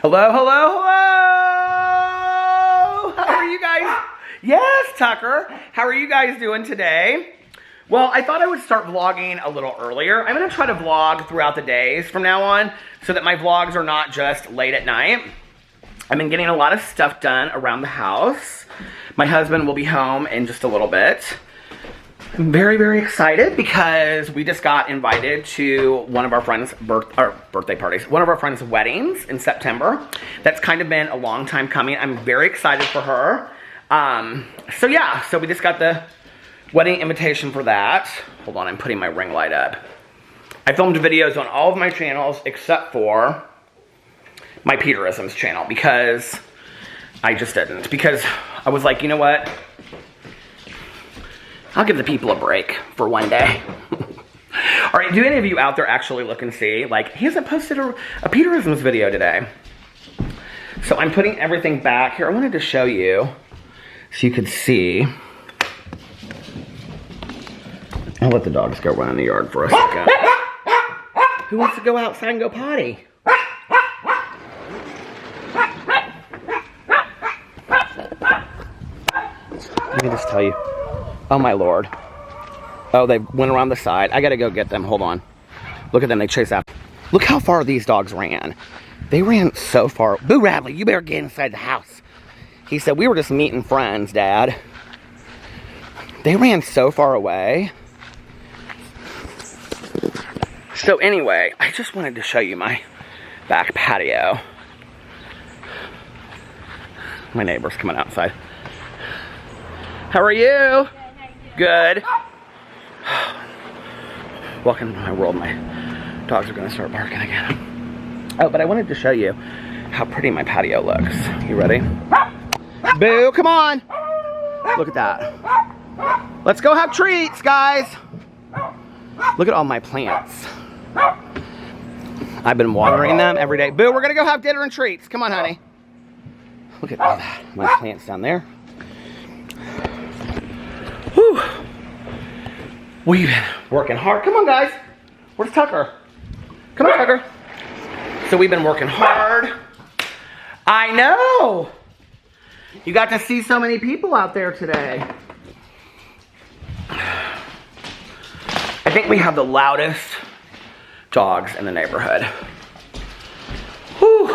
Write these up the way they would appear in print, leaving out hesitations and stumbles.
Hello, hello, hello! How are you guys? Yes, Tucker. How are you guys doing today? Well, I thought I would start vlogging a little earlier. I'm gonna try to vlog throughout the days from now on so that my vlogs are not just late at night. I've been getting a lot of stuff done around the house. My husband will be home in just a little bit. I'm very, very excited because we just got invited to one of our friends' birthday parties, one of our friends' weddings in September. That's kind of been a long time coming. I'm very excited for her. So yeah, so we just got the wedding invitation for that. Hold on, I'm putting my ring light up. I filmed videos on all of my channels except for my Peterisms channel because I just didn't. Because I was like, you know what? I'll give the people a break for one day. All right, do any of you out there actually look and see? Like, he hasn't posted a Peterisms video today. So I'm putting everything back here. I wanted to show you so you could see. I'll let the dogs go run in the yard for a second. Who wants to go outside and go potty? Let me just tell you. Oh my Lord. Oh, they went around the side. I gotta go get them. Hold on. Look at them. They chase after. Look how far these dogs ran. They ran so far. Boo Radley, you better get inside the house. He said, we were just meeting friends, Dad. They ran so far away. So anyway, I just wanted to show you my back patio. My neighbor's coming outside. How are you? Good. Welcome to my world. My dogs are going to start barking again. Oh, but I wanted to show you how pretty my patio looks. You ready? Boo, come on. Look at that. Let's go have treats, guys. Look at all my plants. I've been watering them every day. Boo, we're going to go have dinner and treats. Come on, honey. Look at all that. My plants down there. Whew. We've been working hard. Come on, guys. Where's Tucker? Come on, Tucker. So we've been working hard. I know. You got to see so many people out there today. I think we have the loudest dogs in the neighborhood. Whew.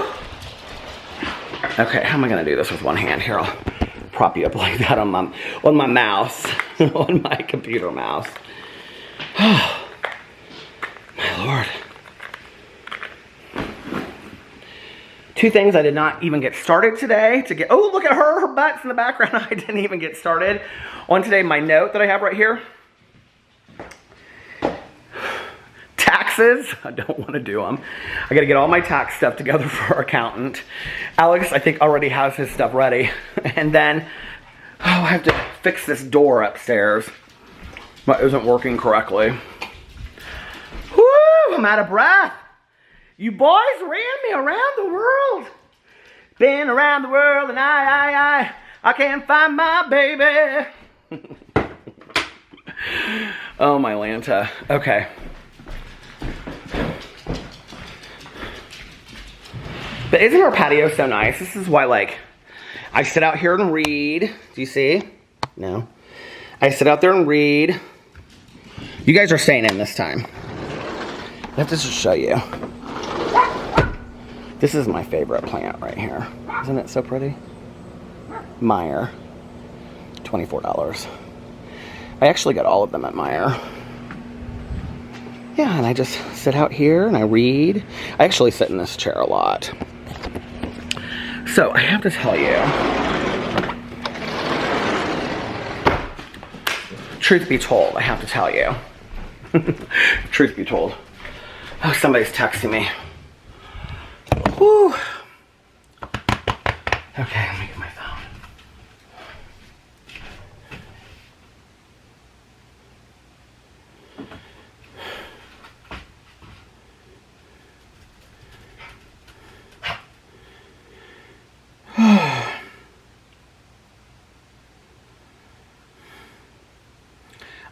Okay, how am I going to do this with one hand? Here, I'll prop you up like that on my mouse, on my computer mouse. Oh, my Lord. Two things I did not even get started today to get, oh, look at her butt's in the background. I didn't even get started on today. My note that I have right here. Taxes, I don't want to do them. I got to get all my tax stuff together for our accountant. Alex, I think, already has his stuff ready. And then, oh, I have to fix this door upstairs. That isn't working correctly. Woo, I'm out of breath. You boys ran me around the world. Been around the world and I can't find my baby. Oh, my Lanta. Okay. But isn't our patio so nice? This is why, like, I sit out here and read. Do you see? No. I sit out there and read. You guys are staying in this time. I have to just show you. This is my favorite plant right here. Isn't it so pretty? Meyer. $24. I actually got all of them at Meyer. Yeah, and I just sit out here and I read. I actually sit in this chair a lot. So, I have to tell you, truth be told, I have to tell you. Truth be told. Oh, somebody's texting me. Whew. Okay, let me get my phone.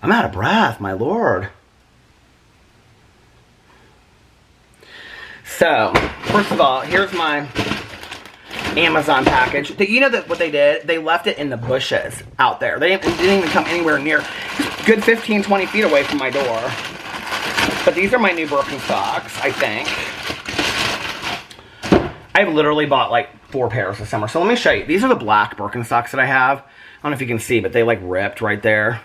I'm out of breath, my Lord. So, first of all, here's my Amazon package. You know that what they did? They left it in the bushes out there. It didn't even come anywhere near. Good 15, 20 feet away from my door. But these are my new Birkenstocks, I think. I've literally bought like 4 pairs this summer. So let me show you. These are the black Birkenstocks that I have. I don't know if you can see, but they like ripped right there.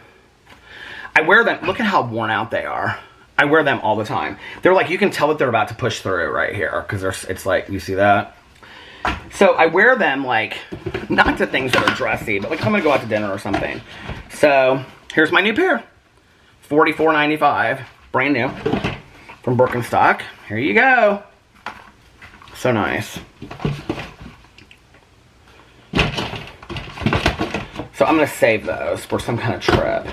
I wear them. Look at how worn out they are. I wear them all the time. They're like, you can tell that they're about to push through right here. Because it's like, you see that? So I wear them like, not to things that are dressy, but like if I'm going to go out to dinner or something. So here's my new pair. $44.95. Brand new. From Birkenstock. Here you go. So nice. So I'm going to save those for some kind of trip.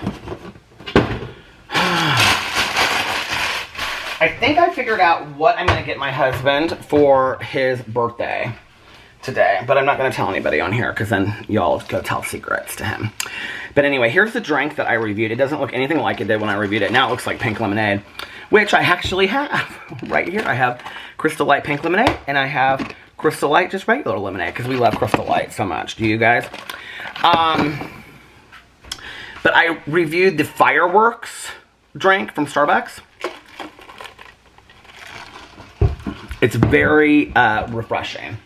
I think I figured out what I'm going to get my husband for his birthday today. But I'm not going to tell anybody on here because then y'all go tell secrets to him. But anyway, here's the drink that I reviewed. It doesn't look anything like it did when I reviewed it. Now it looks like pink lemonade, which I actually have. Right here I have Crystal Light pink lemonade and I have Crystal Light just regular lemonade because we love Crystal Light so much. Do you guys? But I reviewed the fireworks drink from Starbucks. It's very refreshing.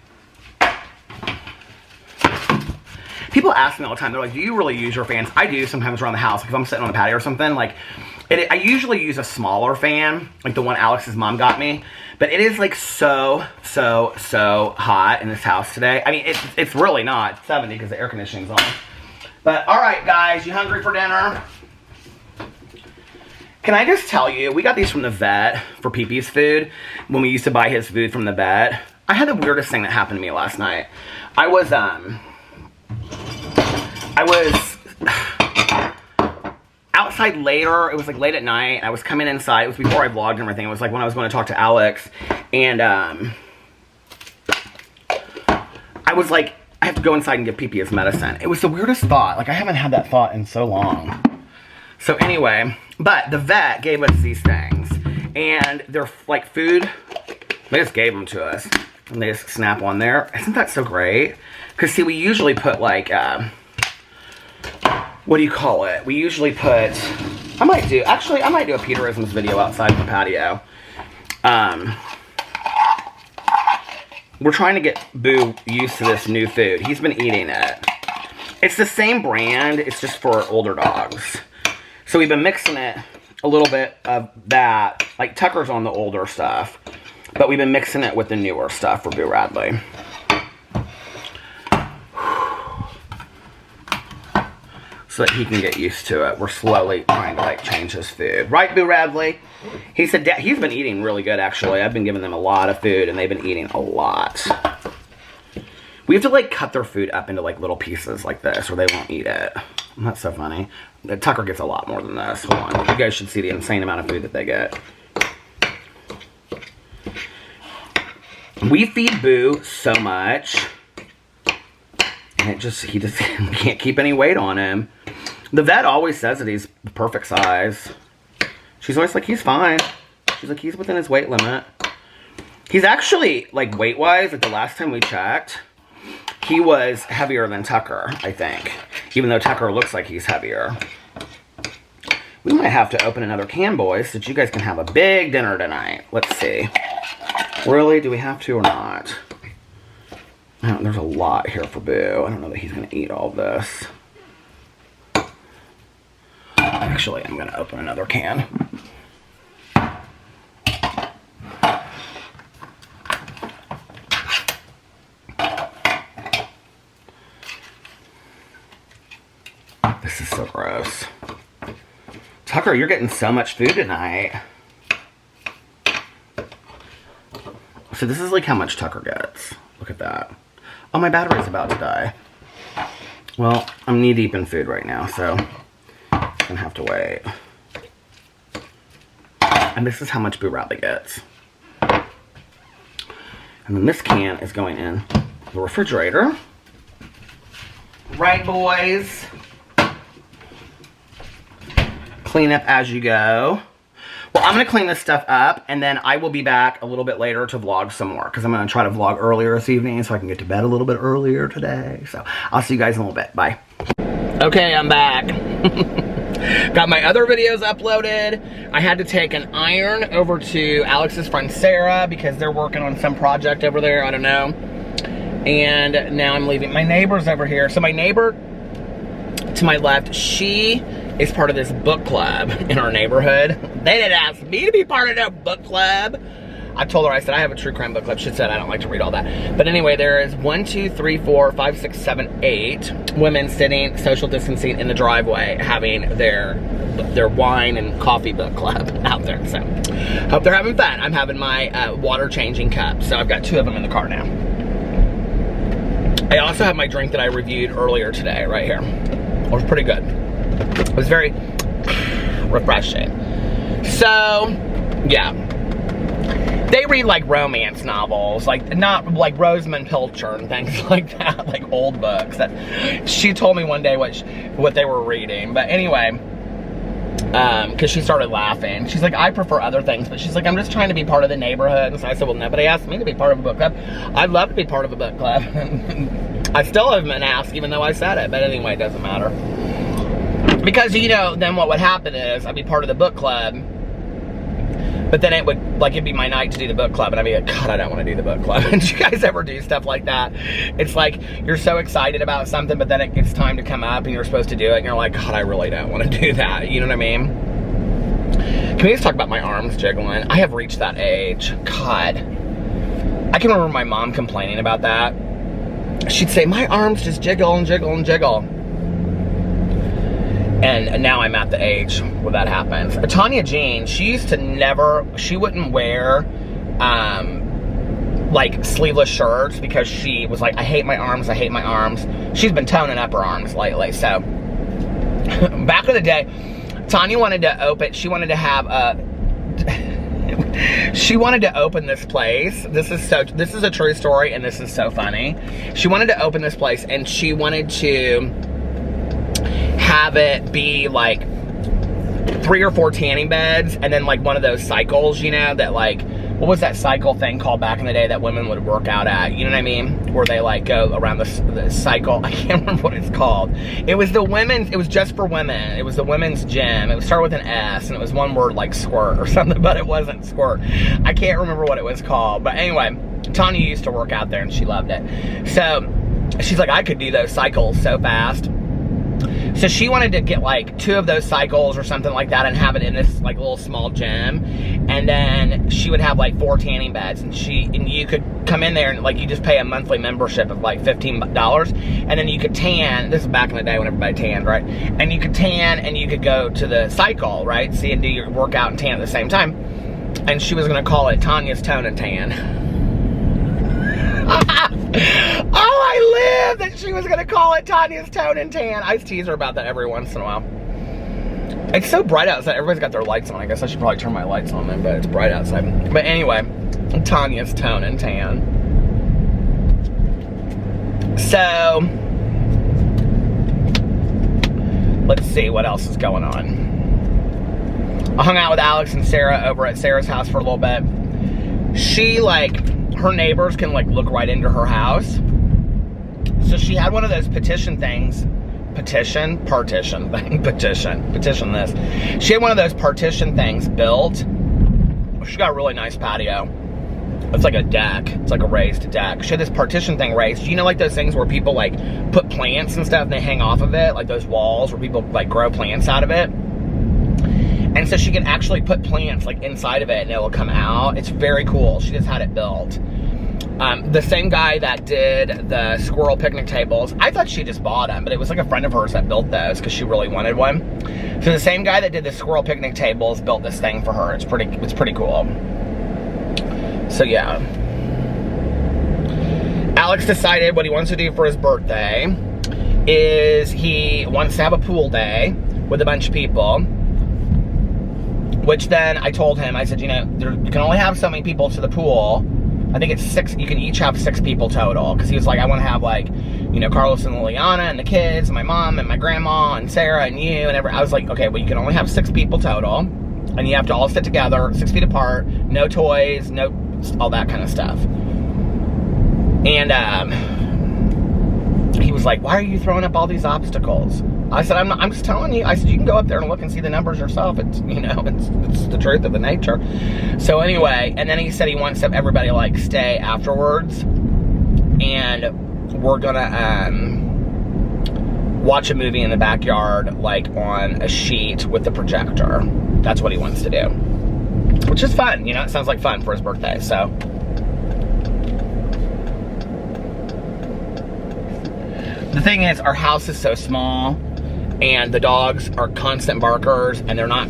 People ask me all the time, they're like, do you really use your fans? I do sometimes around the house. Like if I'm sitting on the patio or something, like, I usually use a smaller fan, like the one Alex's mom got me. But it is like so hot in this house today. I mean, it's really not. It's 70 because the air conditioning's on. But all right, guys, you hungry for dinner? Can I just tell you, we got these from the vet for Pee-Pee's food when we used to buy his food from the vet. I had the weirdest thing that happened to me last night. I was outside later. It was like late at night. I was coming inside. It was before I vlogged and everything. It was like when I was going to talk to Alex. And I was like, I have to go inside and give Pee-Pee his medicine. It was the weirdest thought. Like I haven't had that thought in so long. So anyway, but the vet gave us these things. And they're like food. They just gave them to us. And they just snap on there. Isn't that so great? Because see, we usually put like, what do you call it? We usually put, I might do a Peterisms video outside the patio. We're trying to get Boo used to this new food. He's been eating it. It's the same brand. It's just for older dogs. So we've been mixing it a little bit of that. Like Tucker's on the older stuff. But we've been mixing it with the newer stuff for Boo Radley. So that he can get used to it. We're slowly trying to like change his food. Right, Boo Radley? He said he's been eating really good actually. I've been giving them a lot of food and they've been eating a lot. We have to like cut their food up into like little pieces like this or they won't eat it. That's so funny. Tucker gets a lot more than this. Hold on. You guys should see the insane amount of food that they get. We feed Boo so much. And he just can't keep any weight on him. The vet always says that he's the perfect size. She's always like, he's fine. She's like, he's within his weight limit. He's actually, like, weight-wise, like the last time we checked, he was heavier than Tucker, I think. Even though Tucker looks like he's heavier. We might have to open another can, boys, so that you guys can have a big dinner tonight. Let's see. Really? Do we have to or not? There's a lot here for Boo. I don't know that he's going to eat all this. Actually, I'm going to open another can. This is so gross. Tucker, you're getting so much food tonight. So this is like how much Tucker gets. Look at that. Oh, my battery's about to die. Well, I'm knee deep in food right now, so I'm gonna have to wait. And this is how much Boo Radley gets. And then this can is going in the refrigerator. Right, boys? Clean up as you go. We're I'm gonna clean this stuff up, and then I will be back a little bit later to vlog some more, because I'm gonna try to vlog earlier this evening so I can get to bed a little bit earlier today. So I'll see you guys in a little bit. Bye. Okay, I'm back. Got my other videos uploaded. I had to take an iron over to Alex's friend Sarah because they're working on some project over there, I don't know. And now I'm leaving. My neighbor's over here. So my neighbor to my left, she is part of this book club in our neighborhood. They didn't ask me to be part of their book club. I told her, I said, I have a true crime book club. She said, I don't like to read all that. But anyway, there is 1, 2, 3, 4, 5, 6, 7, 8 women sitting, social distancing in the driveway, having their wine and coffee book club out there. So, hope they're having fun. I'm having my water changing cup. So I've got 2 of them in the car now. I also have my drink that I reviewed earlier today, right here. It was pretty good. It was very refreshing. So, yeah. They read like romance novels, like not like Rosamund Pilcher and things like that, like old books. That she told me one day what they were reading. But anyway, because she started laughing. She's like, I prefer other things, but she's like, I'm just trying to be part of the neighborhood. And so I said, well, nobody asked me to be part of a book club. I'd love to be part of a book club. I still haven't been asked, even though I said it. But anyway, it doesn't matter. Because, you know, then what would happen is I'd be part of the book club. But then it would, like, it'd be my night to do the book club, and I'd be like, God, I don't want to do the book club. And you guys ever do stuff like that? It's like, you're so excited about something, but then it gets time to come up, and you're supposed to do it, and you're like, God, I really don't want to do that. You know what I mean? Can we just talk about my arms jiggling? I have reached that age. God. I can remember my mom complaining about that. She'd say, my arms just jiggle and jiggle and jiggle. And now I'm at the age where that happens. Tanya Jean, she used to never, she wouldn't wear, like, sleeveless shirts because she was like, I hate my arms, I hate my arms. She's been toning up her arms lately, so. Back in the day, Tanya wanted to open, she wanted to have a, she wanted to open this place. This is a true story, and this is so funny. She wanted to open this place, and she wanted to have it be like 3 or 4 tanning beds, and then like one of those cycles, you know, that like, what was that cycle thing called back in the day that women would work out at? You know what I mean? Where they like go around the cycle. I can't remember what it's called. It was the women's, it was just for women. It was the women's gym. It would start with an S, and it was one word like squirt or something, but it wasn't squirt. I can't remember what it was called. But anyway, Tanya used to work out there, and she loved it. So she's like, I could do those cycles so fast. So she wanted to get like 2 of those cycles or something like that and have it in this like little small gym. And then she would have like 4 tanning beds, and you could come in there and like you just pay a monthly membership of like $15, and then you could tan. This is back in the day when everybody tanned, right? And you could tan, and you could go to the cycle, right? See, and do your workout and tan at the same time. And she was gonna call it Tanya's Tone and Tan. Oh, I lived that she was gonna call it Tanya's Tone and Tan. I tease her about that every once in a while. It's so bright outside. Everybody's got their lights on. I guess I should probably turn my lights on then, but it's bright outside. But anyway, Tanya's Tone and Tan. So, let's see what else is going on. I hung out with Alex and Sarah over at Sarah's house for a little bit. She, like, her neighbors can like look right into her house. So she had one of those petition things. Petition this. She had one of those partition things built. She got a really nice patio. It's like a deck. It's like a raised deck. She had this partition thing raised. You know, like those things where people like put plants and stuff and they hang off of it? Like those walls where people like grow plants out of it. And so she can actually put plants like inside of it and it will come out. It's very cool. She just had it built. The same guy that did the squirrel picnic tables, I thought she just bought them, but it was like a friend of hers that built those because she really wanted one. So the same guy that did the squirrel picnic tables built this thing for her. It's pretty cool. So yeah. Alex decided what he wants to do for his birthday is he wants to have a pool day with a bunch of people. Which then I told him, I said, you know, you can only have so many people to the pool. I think it's 6, you can each have 6 people total. Because he was like, I want to have like, you know, Carlos and Liliana and the kids, and my mom and my grandma and Sarah and you and everything. I was like, okay, well, you can only have 6 people total. and you have to all sit together, 6 feet apart, no toys, no, all that kind of stuff. And he was like, why are you throwing up all these obstacles? I said, I'm just telling you. I said, you can go up there and look and see the numbers yourself. It's, you know, it's the truth of the nature. So anyway, and then he said he wants everybody to like stay afterwards, and we're gonna watch a movie in the backyard, like on a sheet with the projector. That's what he wants to do, which is fun. You know, it sounds like fun for his birthday. So. The thing is, our house is so small, and the dogs are constant barkers, and they're not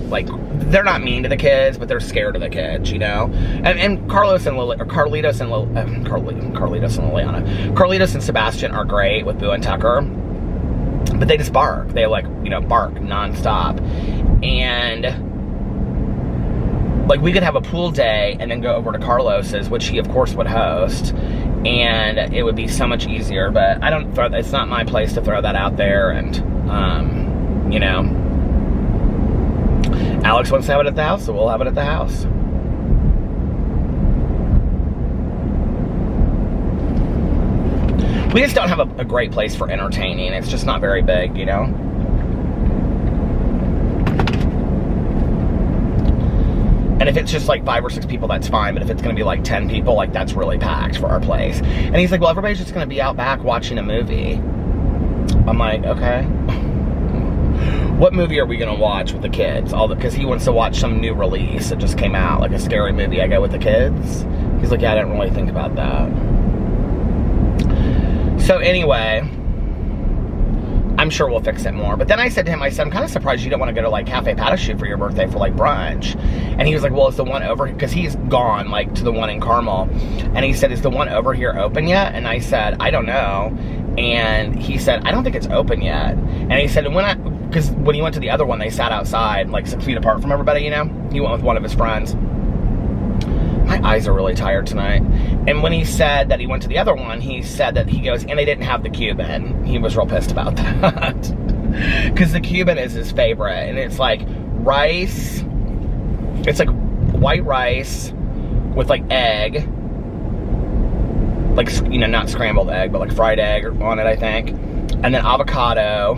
mean to the kids, but they're scared of the kids, you know? And Carlitos and Sebastian are great with Boo and Tucker, but they just bark. They like, you know, bark nonstop. And like, we could have a pool day and then go over to Carlos's, which he of course would host, and it would be so much easier, but I don't throw, it's not my place to throw that out there. And you know, Alex wants to have it at the house, so we'll have it at the house. We just don't have a great place for entertaining. It's just not very big, you know? And if it's just like 5 or 6 people, that's fine. But if it's going to be like 10 people, like that's really packed for our place. And he's like, well, everybody's just going to be out back watching a movie. I'm like, okay. What movie are we going to watch with the kids? Because he wants to watch some new release that just came out, like a scary movie. I go with the kids. He's like, yeah, I didn't really think about that. So anyway, I'm sure we'll fix it more. But then I said to him, I said, I'm kind of surprised you don't want to go to like Cafe Patashoot for your birthday for like brunch. And he was like, well, is the one over here, because he's gone like to the one in Carmel. And he said, is the one over here open yet? And I said, I don't know. And he said, I don't think it's open yet. And he said, because when he went to the other one, they sat outside like 6 feet apart from everybody, you know? He went with one of his friends. My eyes are really tired tonight. And when he said that he went to the other one, he said that he goes, and they didn't have the Cuban. He was real pissed about that. Because the Cuban is his favorite. And it's like rice. It's like white rice with like egg. Like, you know, not scrambled egg, but like fried egg on it, I think. And then avocado.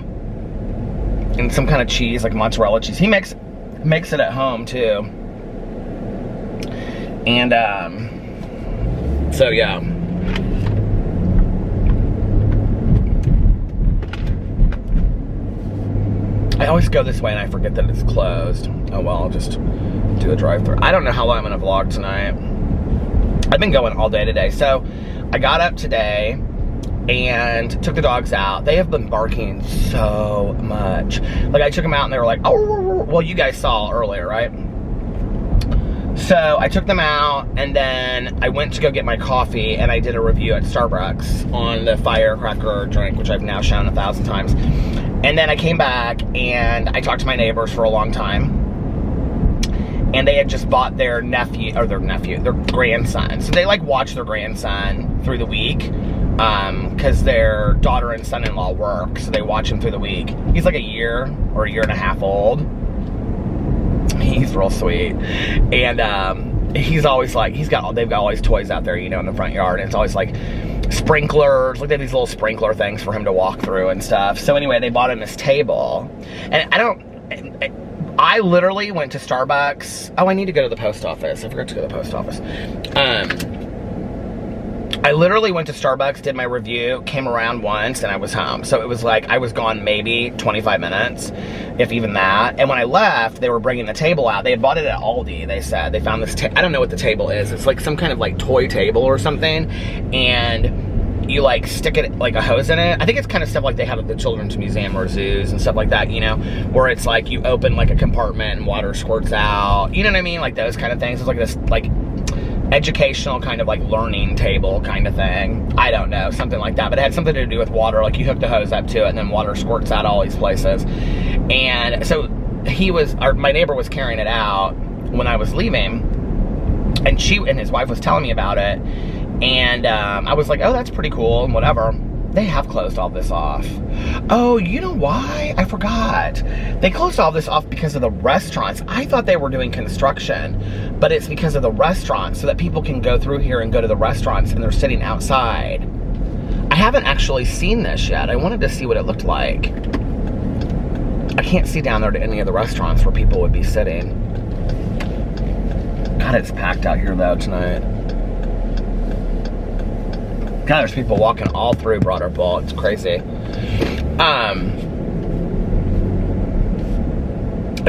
And some kind of cheese, like mozzarella cheese. He makes it at home, too. And, so yeah. I always go this way and I forget that it's closed. Oh well, I'll just do a drive-thru. I don't know how long I'm gonna vlog tonight. I've been going all day today. So, I got up today and took the dogs out. They have been barking so much. Like, I took them out and they were like, oh, well, you guys saw earlier, right? So I took them out, and then I went to go get my coffee, and I did a review at Starbucks on the firecracker drink, which I've now shown 1,000 times. And then I came back, and I talked to my neighbors for a long time, and they had just bought their grandson. So they like watch their grandson through the week, because their daughter and son-in-law work, so they watch him through the week. He's like a year or a year and a half old. He's real sweet. And he's always like, they've got all these toys out there, you know, in the front yard, and it's always like sprinklers. Like, they have these little sprinkler things for him to walk through and stuff. So anyway, they bought him this table, and I literally went to Starbucks. Oh, I need to go to the post office. I forgot to go to the post office. I literally went to Starbucks, did my review, came around once, and I was home. So it was like I was gone maybe 25 minutes, if even that. And when I left, they were bringing the table out. They had bought it at Aldi, they said. They found this, I don't know what the table is. It's like some kind of like toy table or something. And you like stick it, like a hose in it. I think it's kind of stuff like they have at the Children's Museum or zoos and stuff like that, you know, where it's like you open like a compartment and water squirts out. You know what I mean? Like those kind of things. It's like this, like, educational kind of like learning table kind of thing. I don't know, something like that. But it had something to do with water. Like, you hook the hose up to it and then water squirts out all these places. And so my neighbor was carrying it out when I was leaving, and his wife was telling me about it. And I was like, oh, that's pretty cool and whatever. They have closed all this off. Oh, you know why? I forgot. They closed all this off because of the restaurants. I thought they were doing construction, but it's because of the restaurants, so that people can go through here and go to the restaurants, and they're sitting outside. I haven't actually seen this yet. I wanted to see what it looked like. I can't see down there to any of the restaurants where people would be sitting. God, it's packed out here though tonight. God, there's people walking all through Broader Bowl. It's crazy.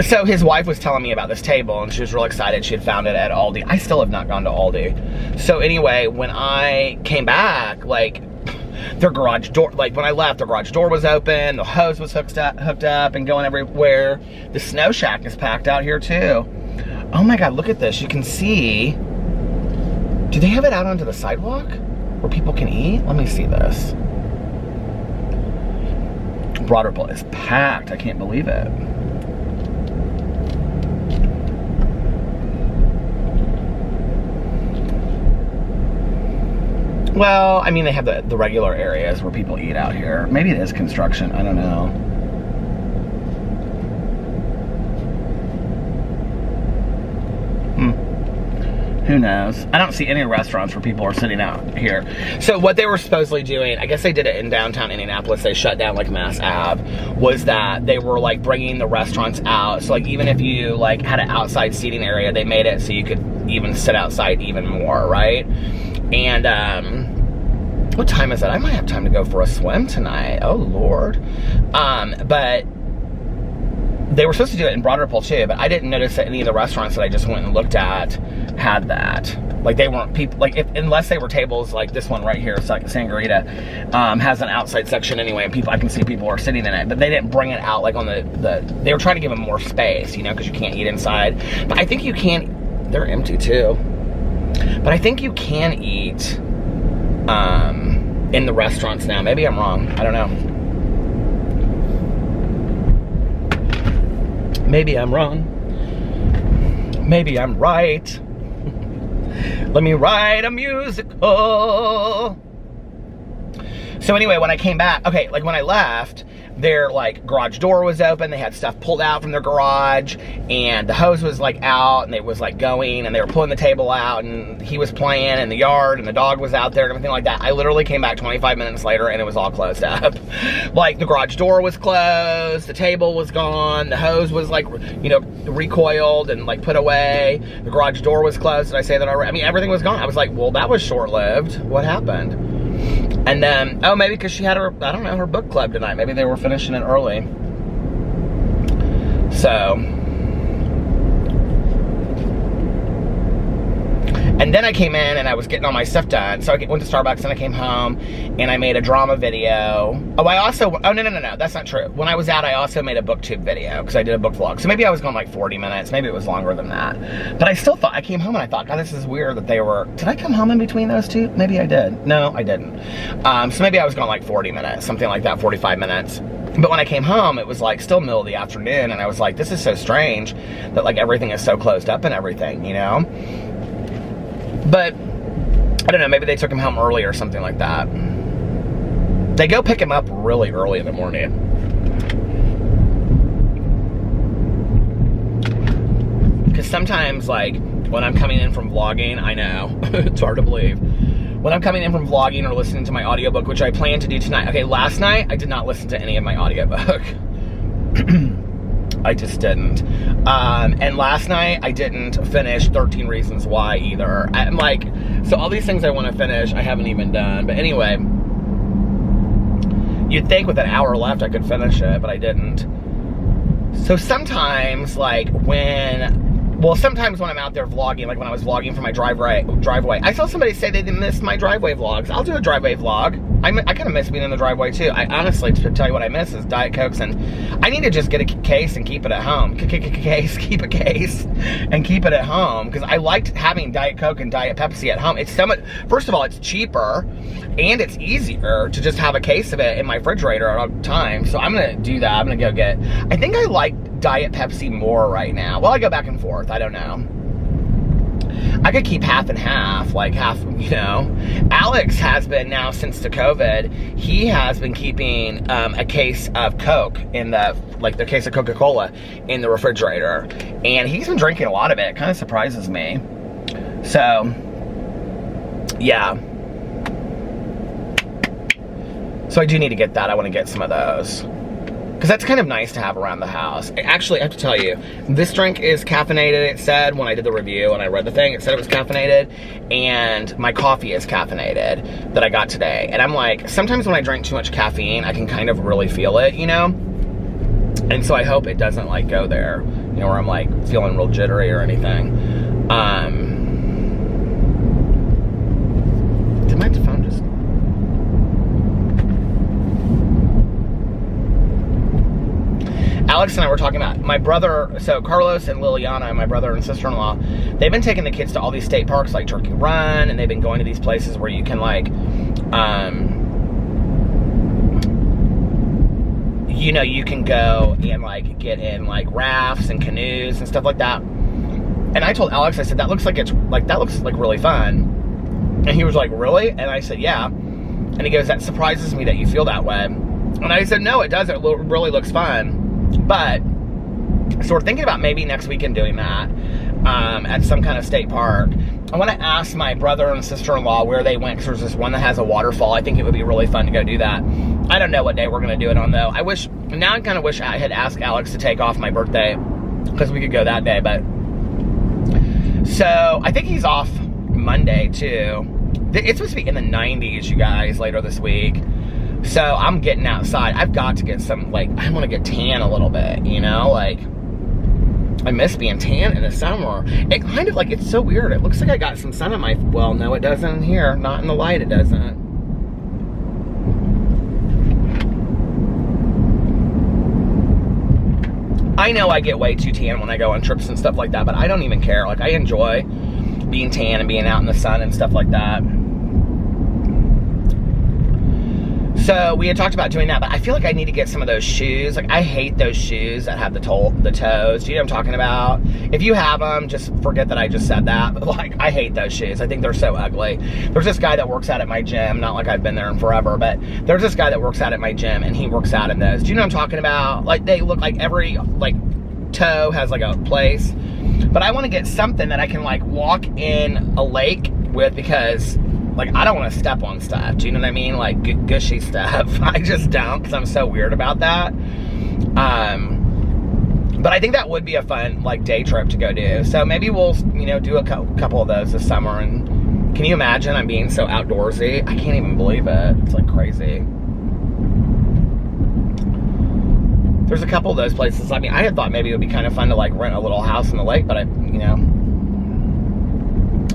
So his wife was telling me about this table, and she was real excited. She had found it at Aldi. I still have not gone to Aldi. So anyway, when I came back, like, their garage door, like when I left, their garage door was open, the hose was hooked up and going everywhere. The snow shack is packed out here too. Oh my God, look at this. You can see, do they have it out onto the sidewalk where people can eat? Let me see this. Broader Bowl is packed. I can't believe it. Well, I mean, they have the regular areas where people eat out here. Maybe it is construction. I don't know. Who knows? I don't see any restaurants where people are sitting out here. So what they were supposedly doing, I guess they did it in downtown Indianapolis. They shut down like Mass Ave. Was that they were like bringing the restaurants out. So like even if you like had an outside seating area, they made it so you could even sit outside even more, right? And what time is it? I might have time to go for a swim tonight. Oh Lord. But they were supposed to do it in Broader Bowl too, but I didn't notice that any of the restaurants that I just went and looked at had that. Like they weren't people, like unless they were tables like this one right here, Sangria, has an outside section anyway, and I can see people are sitting in it, but they didn't bring it out like on they were trying to give them more space, you know, because you can't eat inside. But I think you can, they're empty too. But I think you can eat in the restaurants now. Maybe I'm wrong, I don't know. Maybe I'm wrong. Maybe I'm right. Let me write a musical. So anyway, when I came back, okay, like when I left, their like garage door was open. They had stuff pulled out from their garage, and the hose was like out, and it was like going, and they were pulling the table out, and he was playing in the yard, and the dog was out there and everything like that. I literally came back 25 minutes later, and it was all closed up. Like the garage door was closed, the table was gone, the hose was like, you know, recoiled and like put away. The garage door was closed. Did I say that already? I mean, everything was gone. I was like, well, that was short-lived. What happened? And then, oh, maybe because she had her, I don't know, her book club tonight. Maybe they were finishing it early. So. And then I came in and I was getting all my stuff done. So I went to Starbucks and I came home and I made a drama video. Oh, no, that's not true. When I was out, I also made a booktube video because I did a book vlog. So maybe I was going like 40 minutes. Maybe it was longer than that. But I still thought, I came home and I thought, God, this is weird that they were, did I come home in between those two? Maybe I did. No, I didn't. So maybe I was going like 40 minutes, something like that, 45 minutes. But when I came home, it was like still middle of the afternoon. And I was like, this is so strange that like everything is so closed up and everything, you know? But, I don't know, maybe they took him home early or something like that. They go pick him up really early in the morning. Because sometimes, like, when I'm coming in from vlogging, I know, it's hard to believe. When I'm coming in from vlogging or listening to my audiobook, which I plan to do tonight. Okay, last night, I did not listen to any of my audiobook. I just didn't. And last night, I didn't finish 13 Reasons Why either. I'm like, so all these things I want to finish, I haven't even done. But anyway, you'd think with an hour left I could finish it, but I didn't. So sometimes, like sometimes when I'm out there vlogging, like when I was vlogging from my driveway, I saw somebody say they missed my driveway vlogs. I'll do a driveway vlog. I kind of miss being in the driveway too. I honestly, to tell you what I miss is Diet Cokes, and I need to just get a case and keep it at home. Keep a case and keep it at home, because I liked having Diet Coke and Diet Pepsi at home. It's so much, first of all, it's cheaper, and it's easier to just have a case of it in my refrigerator at all times. So I'm gonna do that. I'm gonna go get, I think I like Diet Pepsi more right now. Well, I go back and forth, I don't know. I could keep half and half, like half, you know. Alex has been now since the COVID, he has been keeping a case of Coke in the case of Coca-Cola in the refrigerator. And he's been drinking a lot of it. It kind of surprises me. So, yeah. So I do need to get that. I want to get some of those. Because that's kind of nice to have around the house. Actually, I have to tell you, this drink is caffeinated, it said, when I did the review and I read the thing, it said it was caffeinated. And my coffee is caffeinated that I got today. And I'm like, sometimes when I drink too much caffeine, I can kind of really feel it, you know? And so I hope it doesn't, like, go there, you know, where I'm, like, feeling real jittery or anything. Did my phone just... Alex and I were talking about my brother, so Carlos and Liliana, my brother and sister-in-law, they've been taking the kids to all these state parks like Turkey Run, and they've been going to these places where you can, like, you know, you can go and, like, get in, like, rafts and canoes and stuff like that. And I told Alex, I said, that looks like really fun. And he was like, really? And I said, yeah. And he goes, that surprises me that you feel that way. And I said, no, it doesn't. It really looks fun. But, so we're thinking about maybe next weekend doing that at some kind of state park. I want to ask my brother and sister-in-law where they went, because there's this one that has a waterfall. I think it would be really fun to go do that. I don't know what day we're going to do it on, though. Now I kind of wish I had asked Alex to take off my birthday, because we could go that day, but. So, I think he's off Monday, too. It's supposed to be in the 90s, you guys, later this week. So, I'm getting outside. I've got to get some, like, I want to get tan a little bit, you know? Like, I miss being tan in the summer. It kind of, like, it's so weird. It looks like I got some sun on my, well, no, it doesn't here. Not in the light, it doesn't. I know I get way too tan when I go on trips and stuff like that, but I don't even care. Like, I enjoy being tan and being out in the sun and stuff like that. So we had talked about doing that, but I feel like I need to get some of those shoes. Like, I hate those shoes that have the toes. Do you know what I'm talking about? If you have them, just forget that I just said that. But, like, I hate those shoes. I think they're so ugly. There's this guy that works out at my gym. Not like I've been there in forever, but there's this guy that works out at my gym, and he works out in those. Do you know what I'm talking about? Like, they look like every, like, toe has, like, a place. But I want to get something that I can, like, walk in a lake with, because... like, I don't want to step on stuff. Do you know what I mean? Like, gushy stuff. I just don't, because I'm so weird about that. But I think that would be a fun, like, day trip to go do. So maybe we'll, you know, do a couple of those this summer. And can you imagine I'm being so outdoorsy? I can't even believe it. It's, like, crazy. There's a couple of those places. I mean, I had thought maybe it would be kind of fun to, like, rent a little house in the lake. But, you know,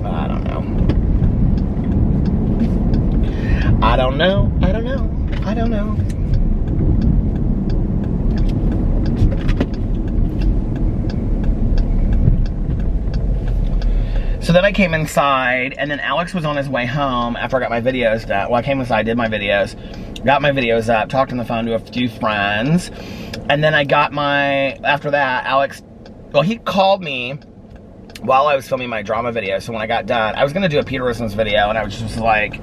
I don't know. I don't know. So then I came inside, and then Alex was on his way home after I got my videos done. Well, I came inside, did my videos, got my videos up, talked on the phone to a few friends, and then I got after that, Alex, well, he called me while I was filming my drama video. So when I got done, I was going to do a Peter Rissen's video, and I was just like,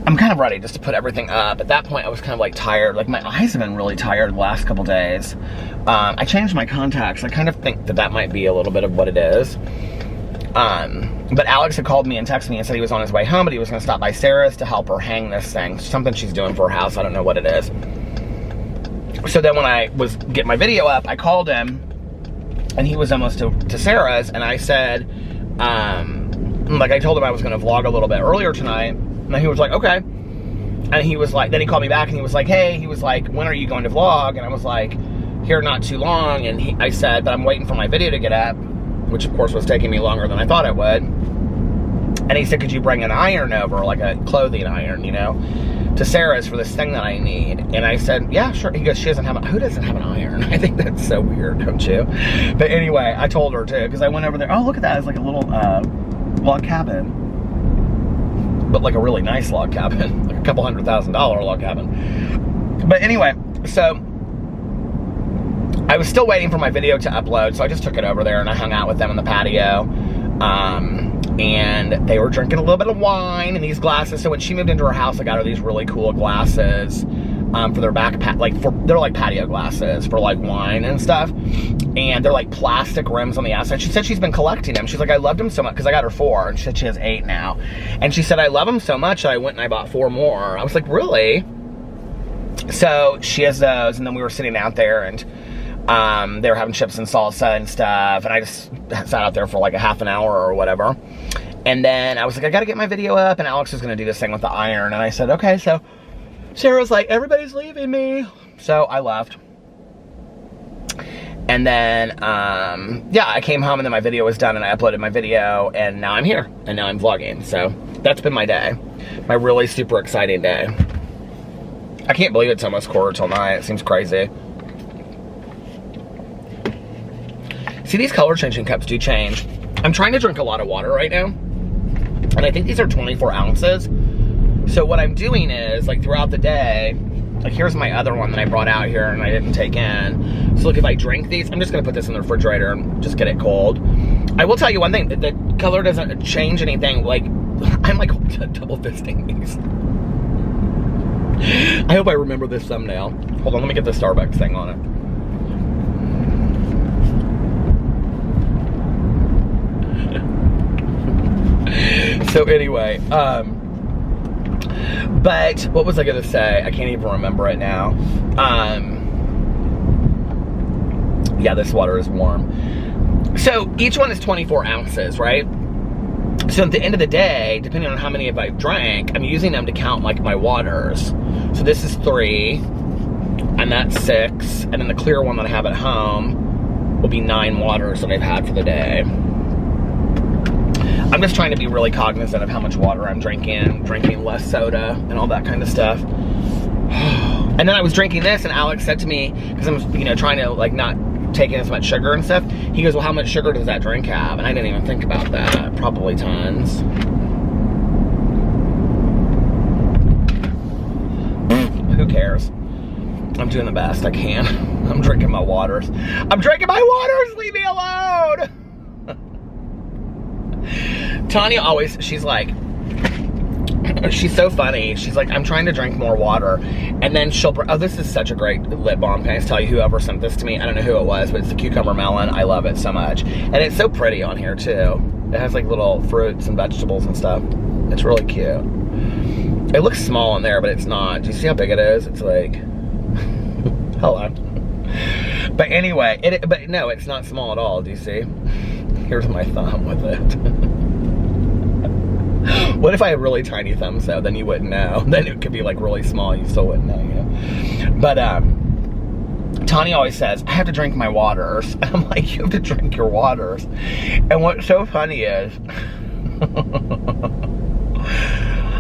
I'm kind of ready just to put everything up. At that point, I was kind of, like, tired. Like, my eyes have been really tired the last couple days. I changed my contacts. I kind of think that might be a little bit of what it is. But Alex had called me and texted me and said he was on his way home, but he was going to stop by Sarah's to help her hang this thing. Something she's doing for her house. I don't know what it is. So then when I was getting my video up, I called him, and he was almost to Sarah's, and I said, like, I told him I was going to vlog a little bit earlier tonight. And he was like, okay. And he was like, then he called me back and he was like, hey, he was like, when are you going to vlog? And I was like, here not too long. And I said, but I'm waiting for my video to get up, which of course was taking me longer than I thought it would. And he said, could you bring an iron over, like a clothing iron, you know, to Sarah's for this thing that I need? And I said, yeah, sure. He goes, who doesn't have an iron? I think that's so weird, don't you? But anyway, I told her too, because I went over there. Oh, look at that. It's like a little log cabin. But like a really nice log cabin, like a couple $100,000 log cabin. But anyway, so I was still waiting for my video to upload, so I just took it over there and I hung out with them on the patio. And they were drinking a little bit of wine in these glasses. So when she moved into her house, I got her these really cool glasses for their they're like patio glasses for like wine and stuff. And they're like plastic rims on the outside. She said she's been collecting them. She's like, I loved them so much, because I got her 4, and she said she has 8 now. And she said, I love them so much that I went and I bought 4 more. I was like, really? So she has those, and then we were sitting out there, and they were having chips and salsa and stuff, and I just sat out there for like a half an hour or whatever. And then I was like, I gotta get my video up, and Alex was gonna do this thing with the iron, and I said, okay. So Sarah's like, everybody's leaving me. So I left. And then, yeah, I came home, and then my video was done, and I uploaded my video, and now I'm here, and now I'm vlogging. So that's been my day. My really super exciting day. I can't believe it's almost 9:15. It seems crazy. See, these color changing cups do change. I'm trying to drink a lot of water right now, and I think these are 24 ounces. So what I'm doing is, like, throughout the day, like, here's my other one that I brought out here and I didn't take in. So look, if I drink these, I'm just gonna put this in the refrigerator and just get it cold. I will tell you one thing, the color doesn't change anything. Like, I'm like double fisting these. I hope I remember this thumbnail. Hold on, let me get the Starbucks thing on it. So anyway, but what was I gonna say? I can't even remember it now. Yeah, this water is warm. So each one is 24 ounces, right? So at the end of the day, depending on how many I've drank, I'm using them to count like my waters. So this is 3, and that's 6, and then the clear one that I have at home will be 9 waters that I've had for the day. I'm just trying to be really cognizant of how much water I'm drinking less soda and all that kind of stuff. And then I was drinking this, and Alex said to me, because I'm, you know, trying to like not take in as much sugar and stuff, he goes, well, how much sugar does that drink have? And I didn't even think about that. Probably tons. Who cares? I'm doing the best I can. I'm drinking my waters. I'm drinking my waters! Leave me alone! Tanya always, she's like, she's so funny. She's like, I'm trying to drink more water. And then she'll, oh, this is such a great lip balm. Can I just tell you, whoever sent this to me, I don't know who it was, but it's the cucumber melon. I love it so much. And it's so pretty on here too. It has like little fruits and vegetables and stuff. It's really cute. It looks small in there, but it's not. Do you see how big it is? It's like, hello. But anyway, but no, it's not small at all. Do you see? Here's my thumb with it. What if I had really tiny thumbs though? Then you wouldn't know. Then it could be like really small, you still wouldn't know, you know? But Tanya always says, I have to drink my waters. And I'm like, you have to drink your waters. And what's so funny is,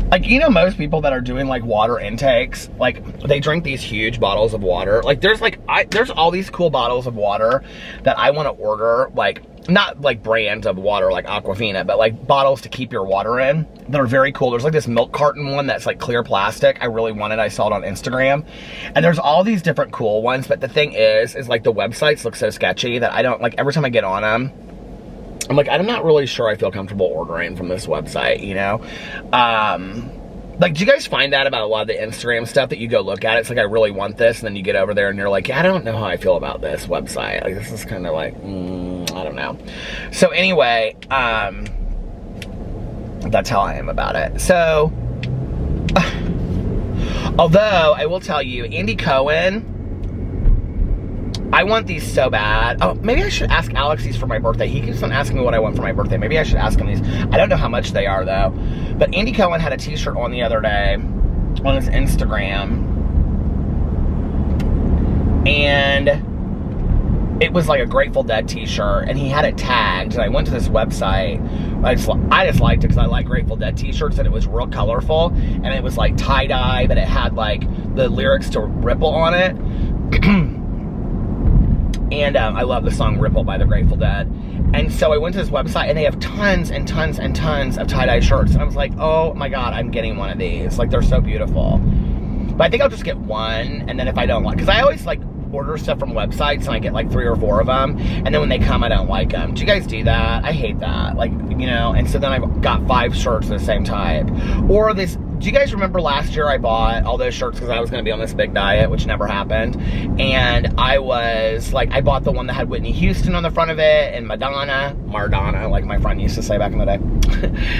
like, you know, most people that are doing like water intakes, like they drink these huge bottles of water. Like there's like, there's all these cool bottles of water that I want to order, like not like brands of water like Aquafina, but like bottles to keep your water in that are very cool. There's like this milk carton one that's like clear plastic. I really wanted, I saw it on Instagram. And there's all these different cool ones, but the thing is like the websites look so sketchy that I don't, like every time I get on them, I'm like, I'm not really sure I feel comfortable ordering from this website, you know? Like, do you guys find that about a lot of the Instagram stuff that you go look at? It's like, I really want this, and then you get over there and you're like, yeah, I don't know how I feel about this website. Like, this is kind of like, I don't know. So anyway, that's how I am about it. So, although, I will tell you, Andy Cohen, I want these so bad. Oh, maybe I should ask Alex these for my birthday. He keeps on asking me what I want for my birthday. Maybe I should ask him these. I don't know how much they are, though. But Andy Cohen had a t-shirt on the other day on his Instagram. And it was like a Grateful Dead t-shirt. And he had it tagged. And I went to this website. I just liked it because I like Grateful Dead t-shirts. And it was real colorful. And it was like tie-dye. But it had like the lyrics to Ripple on it. And I love the song Ripple by the Grateful Dead. And so I went to this website and they have tons and tons and tons of tie-dye shirts. And I was like, oh my God, I'm getting one of these. Like, they're so beautiful. But I think I'll just get one. And then if I don't like, because I always like order stuff from websites and I get like 3 or 4 of them, and then when they come, I don't like them. Do you guys do that? I hate that. Like, you know, and so then I got 5 shirts of the same type. Or this, do you guys remember last year I bought all those shirts because I was going to be on this big diet, which never happened, and I was like, I bought the one that had Whitney Houston on the front of it, and Mardonna, like my friend used to say back in the day,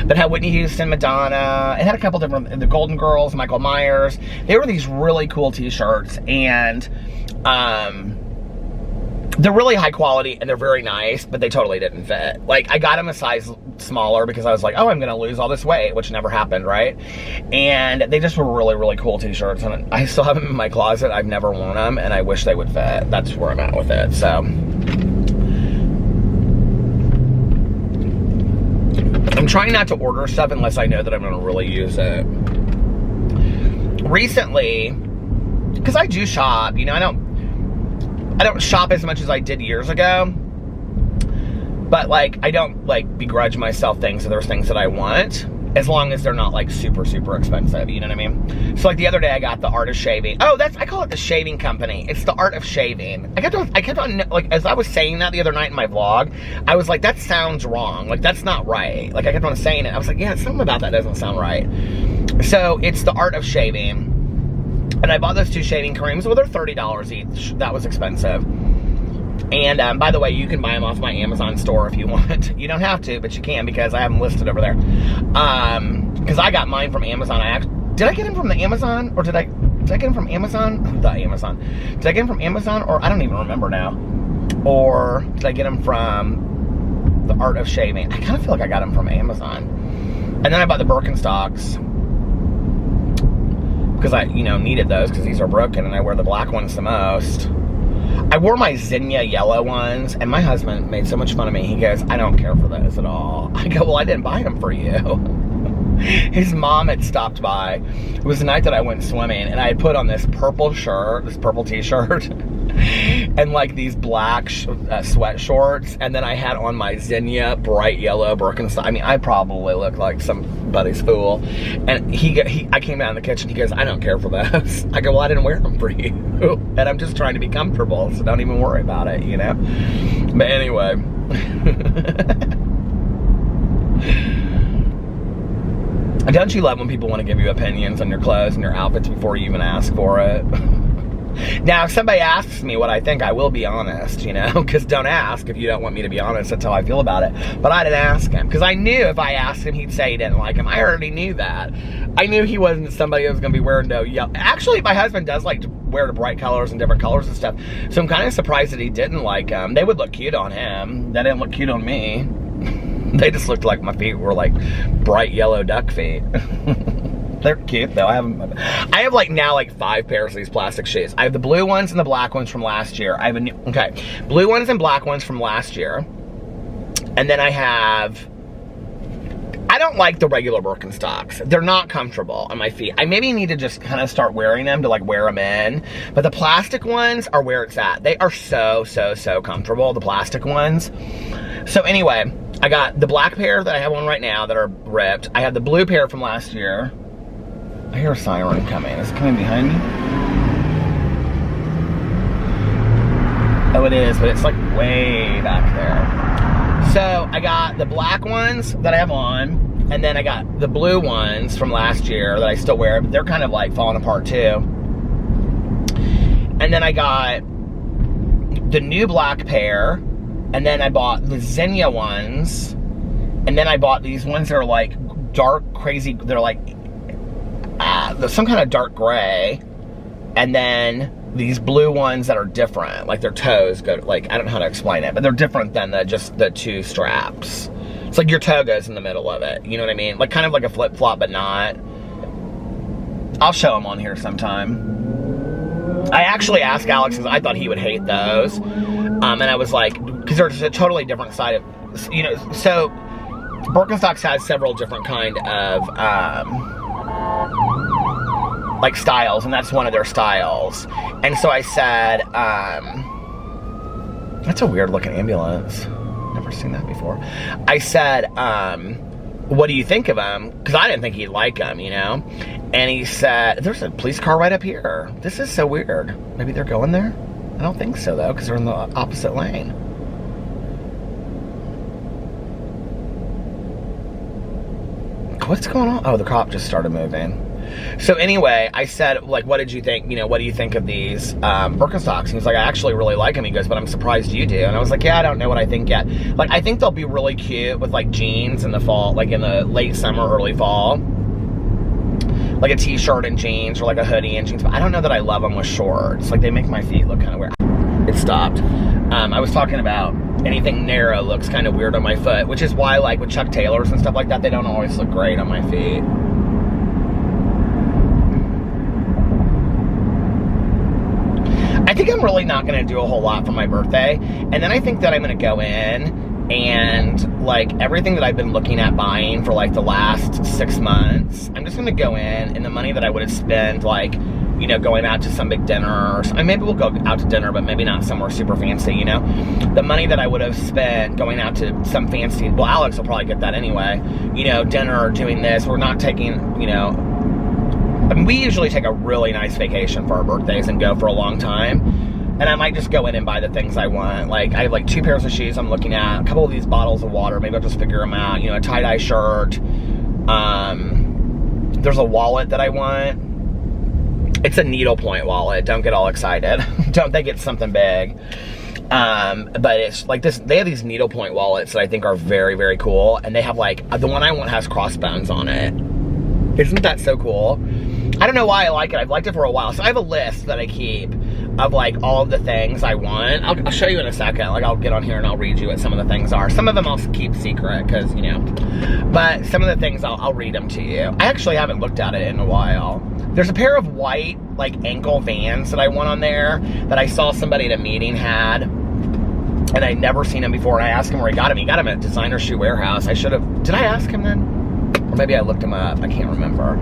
but had Whitney Houston, Madonna, it had a couple different, the Golden Girls, Michael Myers. They were these really cool t-shirts, and they're really high quality and they're very nice, but they totally didn't fit. Like, I got them a size smaller because I was like, oh, I'm gonna lose all this weight, which never happened, right? And they just were really, really cool t-shirts, and I still have them in my closet. I've never worn them, and I wish they would fit. That's where I'm at with it, so. I'm trying not to order stuff unless I know that I'm gonna really use it. Recently, because I do shop, you know, I don't shop as much as I did years ago, but like, I don't like begrudge myself things if there's things that I want, as long as they're not like super, super expensive, you know what I mean? So like the other day I got the Art of Shaving. Oh, I call it the Shaving Company. It's the Art of Shaving. I kept on, like, as I was saying that the other night in my vlog, I was like, that sounds wrong. Like, that's not right. Like, I kept on saying it. I was like, yeah, something about that doesn't sound right. So it's the Art of Shaving. And I bought those 2 shaving creams. Well, they're $30 each. That was expensive. And by the way, you can buy them off my Amazon store if you want. You don't have to, but you can because I have them listed over there. Because I got mine from Amazon. Did I get them from the Amazon? Or did I get them from Amazon? The Amazon. Did I get them from Amazon? Or I don't even remember now. Or did I get them from the Art of Shaving? I kind of feel like I got them from Amazon. And then I bought the Birkenstocks, because I, you know, needed those because these are broken and I wear the black ones the most. I wore my Zinnia yellow ones, and my husband made so much fun of me. He goes, I don't care for those at all. I go, well, I didn't buy them for you. His mom had stopped by. It was the night that I went swimming, and I had put on this purple shirt, this purple t-shirt, and like these black sweat shorts, and then I had on my Zinnia bright yellow Birkenstock. I mean, I probably look like somebody's fool. And I came out in the kitchen, he goes, I don't care for those. I go, well, I didn't wear them for you. And I'm just trying to be comfortable, so don't even worry about it, you know? But anyway. Don't you love when people want to give you opinions on your clothes and your outfits before you even ask for it? Now, if somebody asks me what I think, I will be honest, you know, because don't ask if you don't want me to be honest. That's how I feel about it. But I didn't ask him, because I knew if I asked him, he'd say he didn't like him. I already knew that. I knew he wasn't somebody who was going to be wearing no yellow. Actually, my husband does like to wear the bright colors and different colors and stuff, so I'm kind of surprised that he didn't like them. They would look cute on him. They didn't look cute on me. They just looked like my feet were like bright yellow duck feet. They're cute though. I have like now like 5 pairs of these plastic shoes. I have the blue ones and the black ones from last year. I have a new, blue ones and black ones from last year. And then I don't like the regular Birkenstocks. They're not comfortable on my feet. I maybe need to just kind of start wearing them to like wear them in. But the plastic ones are where it's at. They are so, so, so comfortable, the plastic ones. So anyway, I got the black pair that I have on right now that are ripped. I have the blue pair from last year. I hear a siren coming. Is it coming behind me? Oh, it is, but it's like way back there. So I got the black ones that I have on, and then I got the blue ones from last year that I still wear, but they're kind of like falling apart too. And then I got the new black pair, and then I bought the Zinnia ones, and then I bought these ones that are like dark, crazy, they're like some kind of dark gray, and then these blue ones that are different, like their toes go, like, I don't know how to explain it, but they're different than just the 2 straps. It's like your toe goes in the middle of it, you know what I mean? Like kind of like a flip-flop, but not. I'll show them on here sometime. I actually asked Alex, because I thought he would hate those, and I was like, because they're just a totally different side of, you know, so Birkenstocks has several different kind of like styles, and that's one of their styles. And so I said, that's a weird looking ambulance. Never seen that before. I said, what do you think of them? Because I didn't think he'd like them, you know? And he said, there's a police car right up here. This is so weird. Maybe they're going there? I don't think so, though, because they're in the opposite lane. What's going on? Oh, the cop just started moving. So anyway, I said, like, what did you think? You know, what do you think of these Birkenstocks? And he's like, I actually really like them. He goes, but I'm surprised you do. And I was like, yeah, I don't know what I think yet. Like, I think they'll be really cute with, like, jeans in the fall, like in the late summer, early fall. Like a t-shirt and jeans, or like a hoodie and jeans. But I don't know that I love them with shorts. Like, they make my feet look kind of weird. It stopped. I was talking about anything narrow looks kind of weird on my foot, which is why, like, with Chuck Taylors and stuff like that, they don't always look great on my feet. I think I'm really not going to do a whole lot for my birthday, and then I think that I'm going to go in and, like, everything that I've been looking at buying for, like, the last 6 months, I'm just going to go in, and the money that I would have spent, like, you know, going out to some big dinner or something. Maybe we'll go out to dinner, but maybe not somewhere super fancy, you know? The money that I would have spent going out to some fancy, well, Alex will probably get that anyway, you know, dinner or doing this. We're not taking, you know, I mean, we usually take a really nice vacation for our birthdays and go for a long time. And I might just go in and buy the things I want. Like, I have like 2 pairs of shoes I'm looking at, a couple of these bottles of water, maybe I'll just figure them out, you know, a tie-dye shirt. There's a wallet that I want. It's a needlepoint wallet. Don't get all excited. Don't think it's something big. But it's like this, they have these needlepoint wallets that I think are very, very cool. And they have like, the one I want has crossbones on it. Isn't that so cool? I don't know why I like it. I've liked it for a while. So I have a list that I keep of like all of the things I want. I'll show you in a second. Like, I'll get on here and I'll read you what some of the things are. Some of them I'll keep secret because, you know, but some of the things I'll read them to you. I actually haven't looked at it in a while. There's a pair of white, like, ankle Vans that I want on there that I saw somebody at a meeting had, and I'd never seen him before, and I asked him where he got him. He got him at Designer Shoe Warehouse. I should have, did I ask him then? Or maybe I looked him up. I can't remember.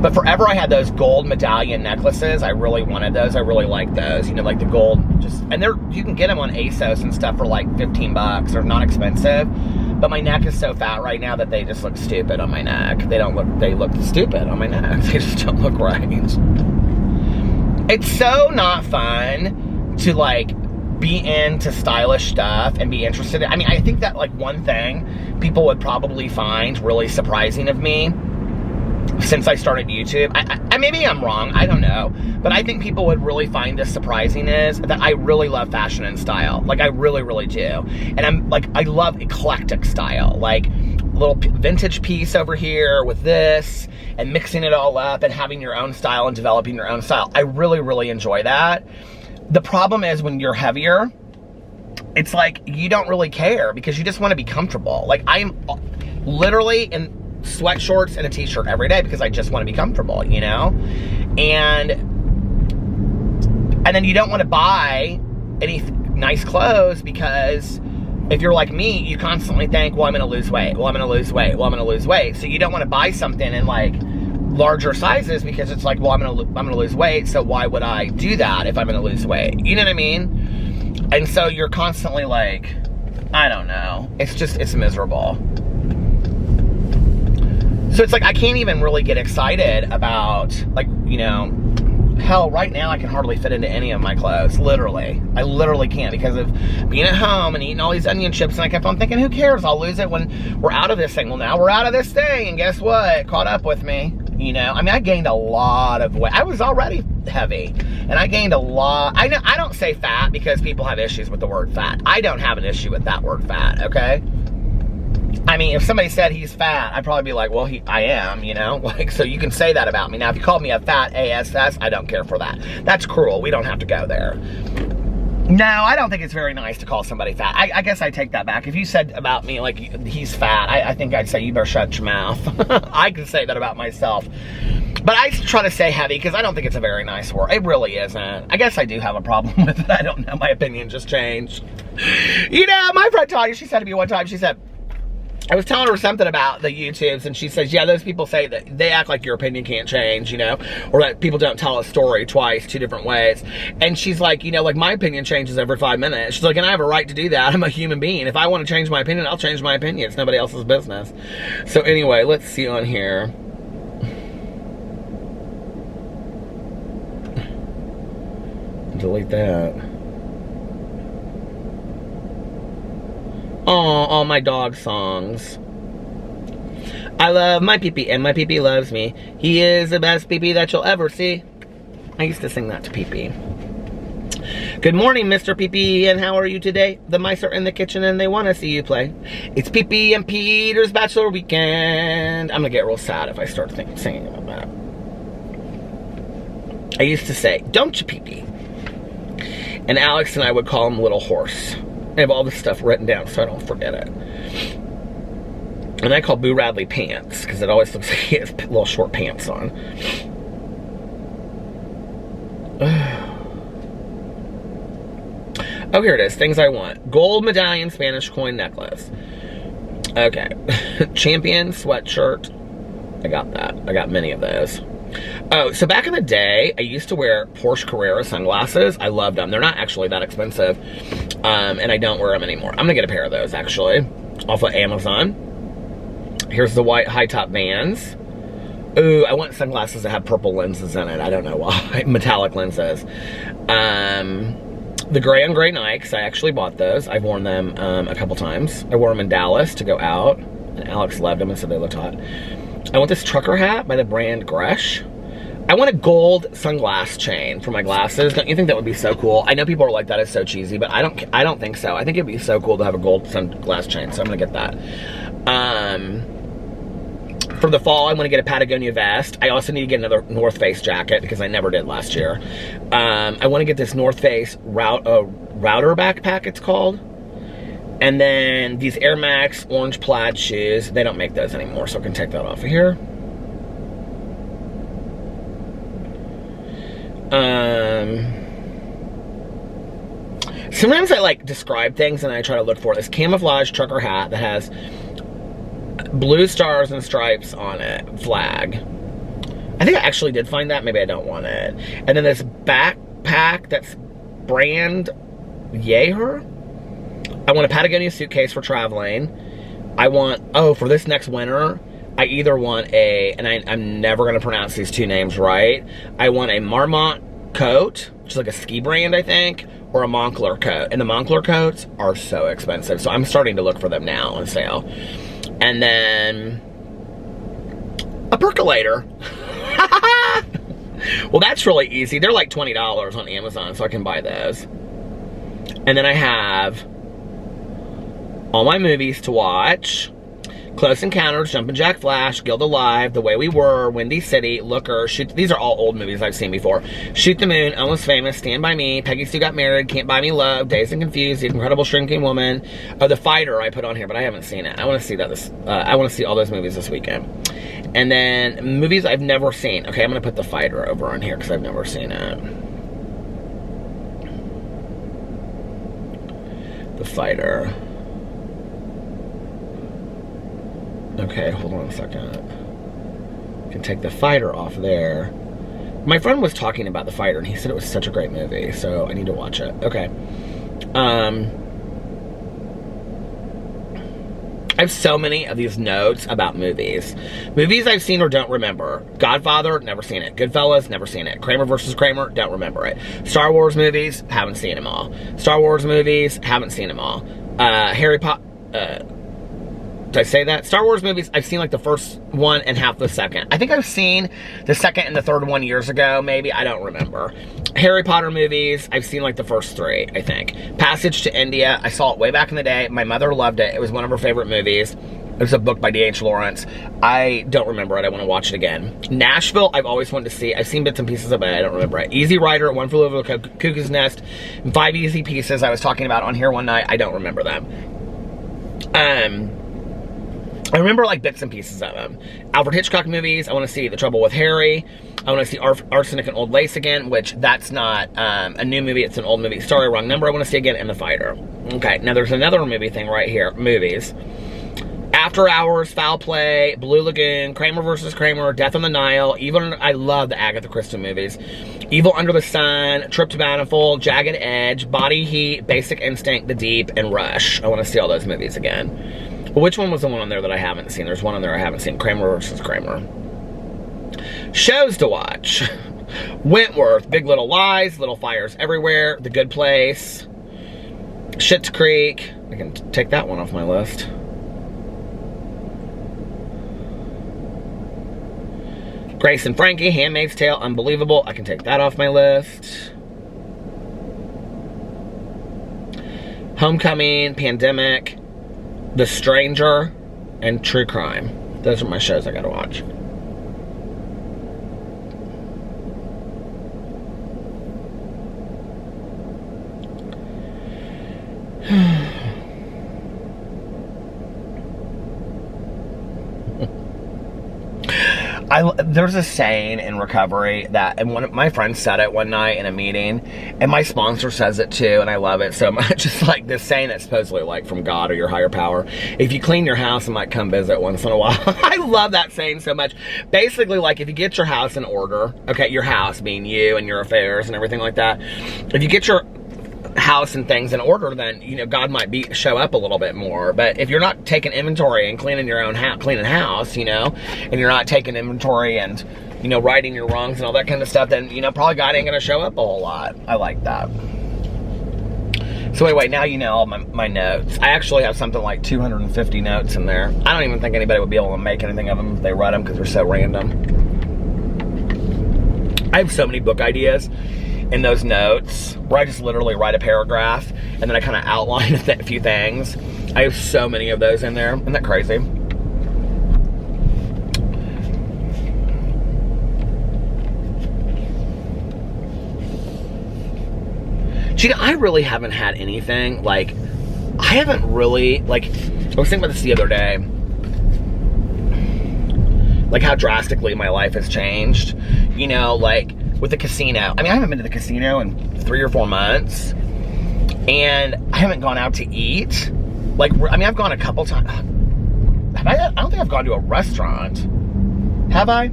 But forever I had those gold medallion necklaces. I really wanted those. I really like those. You know, like the gold, and you can get them on ASOS and stuff for like 15 bucks. They're not expensive. But my neck is so fat right now that they just look stupid on my neck. They look stupid on my neck. They just don't look right. It's so not fun to, like, be into stylish stuff and be interested in. I mean, I think that, like, one thing people would probably find really surprising of me since I started YouTube, I maybe I'm wrong, I don't know, but I think people would really find this surprising is that I really love fashion and style. Like, I really, really do. And I'm like, I love eclectic style, like a little vintage piece over here with this and mixing it all up and having your own style and developing your own style. I really, really enjoy that. The problem is when you're heavier, it's like you don't really care because you just want to be comfortable. Like, I'm literally in sweat shorts and a t-shirt every day because I just want to be comfortable, you know? And then you don't want to buy any nice clothes because if you're like me, you constantly think, well, I'm going to lose weight. Well, I'm going to lose weight. Well, I'm going to lose weight. So you don't want to buy something in like larger sizes because it's like, well, I'm going to lose weight. So why would I do that if I'm going to lose weight? You know what I mean? And so you're constantly like, I don't know. It's miserable. So it's like, I can't even really get excited about, like, you know, hell, right now I can hardly fit into any of my clothes, literally. I literally can't because of being at home and eating all these onion chips, and I kept on thinking, who cares? I'll lose it when we're out of this thing. Well, now we're out of this thing, and guess what? It caught up with me, you know? I mean, I gained a lot of weight. I was already heavy, and I gained a lot. I don't say fat because people have issues with the word fat. I don't have an issue with that word fat, okay? I mean, if somebody said he's fat, I'd probably be like, well, I am, you know? Like, so you can say that about me. Now, if you called me a fat ASS, I don't care for that. That's cruel. We don't have to go there. No, I don't think it's very nice to call somebody fat. I guess I take that back. If you said about me, like, he's fat, I think I'd say, you better shut your mouth. I can say that about myself. But I try to say heavy because I don't think it's a very nice word. It really isn't. I guess I do have a problem with it. I don't know. My opinion just changed. You know, my friend Tanya, she said to me one time, she said, I was telling her something about the YouTubes, and she says, yeah, those people say that they act like your opinion can't change, you know, or that people don't tell a story twice, 2 different ways. And she's like, you know, like, my opinion changes every 5 minutes. She's like, and I have a right to do that. I'm a human being. If I want to change my opinion, I'll change my opinion. It's nobody else's business. So anyway, let's see on here. Delete that. Oh, all my dog songs. I love my pee-pee, and my pee-pee loves me. He is the best pee-pee that you'll ever see. I used to sing that to pee-pee. Good morning, Mr. Pee-pee, and how are you today? The mice are in the kitchen, and they want to see you play. It's Pee-pee and Peter's Bachelor Weekend. I'm going to get real sad if I start singing about that. I used to say, don't you pee-pee? And Alex and I would call him Little Horse. I have all this stuff written down so I don't forget it. And I call Boo Radley Pants, because it always looks like he has little short pants on. Oh, here it is. Things I want. Gold medallion Spanish coin necklace. Okay. Champion sweatshirt. I got that. I got many of those. Oh, so back in the day, I used to wear Porsche Carrera sunglasses. I loved them. They're not actually that expensive. And I don't wear them anymore. I'm going to get a pair of those, actually. Off of Amazon. Here's the white high-top Vans. Ooh, I want sunglasses that have purple lenses in it. I don't know why. Metallic lenses. The gray on gray Nikes, I actually bought those. I've worn them a couple times. I wore them in Dallas to go out, and Alex loved them and said they looked hot. I want this trucker hat by the brand Gresh. I want a gold sunglass chain for my glasses. Don't you think that would be so cool? I know people are like, that is so cheesy, but I don't think so. I think it'd be so cool to have a gold sunglass chain, so I'm gonna get that. For the fall, I want to get a Patagonia vest. I also need to get another North Face jacket because I never did last year. I want to get this North Face router backpack, it's called. And then these Air Max orange plaid shoes. They don't make those anymore, so I can take that off of here. Sometimes I like describe things and I try to look for this camouflage trucker hat that has blue stars and stripes on it, flag. I think I actually did find that. Maybe I don't want it. And then this backpack that's brand Yeager. I want a Patagonia suitcase for traveling. I want, oh, for this next winter, I either want and I'm never going to pronounce these two names right. I want a Marmont coat, which is like a ski brand, I think, or a Moncler coat. And the Moncler coats are so expensive, so I'm starting to look for them now on sale. And then a percolator. Well, that's really easy. They're like $20 on Amazon, so I can buy those. And then I have all my movies to watch. Close Encounters, Jumpin' Jack Flash, Guild Alive, The Way We Were, Windy City, Looker, these are all old movies I've seen before. Shoot the Moon, Almost Famous, Stand By Me, Peggy Sue Got Married, Can't Buy Me Love, Dazed and Confused, The Incredible Shrinking Woman. Oh, The Fighter I put on here, but I haven't seen it. I want to see that I want to see all those movies this weekend. And then movies I've never seen. Okay, I'm going to put The Fighter over on here because I've never seen it. The Fighter. Okay, hold on a second. I can take The Fighter off there. My friend was talking about The Fighter, and he said it was such a great movie, so I need to watch it. Okay. I have so many of these notes about movies. Movies I've seen or don't remember. Godfather, never seen it. Goodfellas, never seen it. Kramer vs. Kramer, don't remember it. Star Wars movies, haven't seen them all. Star Wars movies, haven't seen them all. Harry Potter, did I say that? Star Wars movies, I've seen like the first one and half the second. I think I've seen the second and the third one years ago, maybe. I don't remember. Harry Potter movies, I've seen like the first three, I think. Passage to India, I saw it way back in the day. My mother loved it. It was one of her favorite movies. It was a book by D.H. Lawrence. I don't remember it. I want to watch it again. Nashville, I've always wanted to see. I've seen bits and pieces of it. I don't remember it. Easy Rider, One Flew Over the Cuckoo's Nest, 5 Easy Pieces I was talking about on here one night. I don't remember them. I remember like bits and pieces of them. Alfred Hitchcock movies, I want to see The Trouble with Harry. I want to see Arsenic and Old Lace again, which that's not a new movie, it's an old movie. Sorry, wrong number. I want to see again, and The Fighter. Okay, now there's another movie thing right here. Movies. After Hours, Foul Play, Blue Lagoon, Kramer vs. Kramer, Death on the Nile. I love the Agatha Christie movies. Evil Under the Sun, Trip to Manifold, Jagged Edge, Body Heat, Basic Instinct, The Deep, and Rush. I want to see all those movies again. Well, which one was the one on there that I haven't seen? There's one on there I haven't seen. Kramer vs. Kramer. Shows to watch. Wentworth, Big Little Lies, Little Fires Everywhere, The Good Place, Schitt's Creek. I can take that one off my list. Grace and Frankie, Handmaid's Tale, Unbelievable. I can take that off my list. Homecoming, Pandemic, The Stranger, and True Crime. Those are my shows I gotta watch. There's a saying in recovery that, and one of my friends said it one night in a meeting, and my sponsor says it too, and I love it so much. It's like this saying that's supposedly like from God or your higher power. If you clean your house, I might come visit once in a while. I love that saying so much. Basically, like, if you get your house in order, okay, your house being you and your affairs and everything like that, if you get your house and things in order, then, you know, God might show up a little bit more. But if you're not taking inventory and cleaning your own cleaning house, you know, and you're not taking inventory and, you know, righting your wrongs and all that kind of stuff, then, you know, probably God ain't gonna show up a whole lot. I like that. So anyway, now you know all my notes. I actually have something like 250 notes in there. I don't even think anybody would be able to make anything of them if they read them, because they're so random. I have so many book ideas in those notes where I just literally write a paragraph and then I kind of outline a few things. I have so many of those in there. Isn't that crazy? Gina, I really haven't had anything, like, I haven't really, like, I was thinking about this the other day, like how drastically my life has changed, you know, like, with the casino. I mean, I haven't been to the casino in 3 or 4 months, and I haven't gone out to eat. Like, I mean, I've gone a couple times. I don't think I've gone to a restaurant. Have I?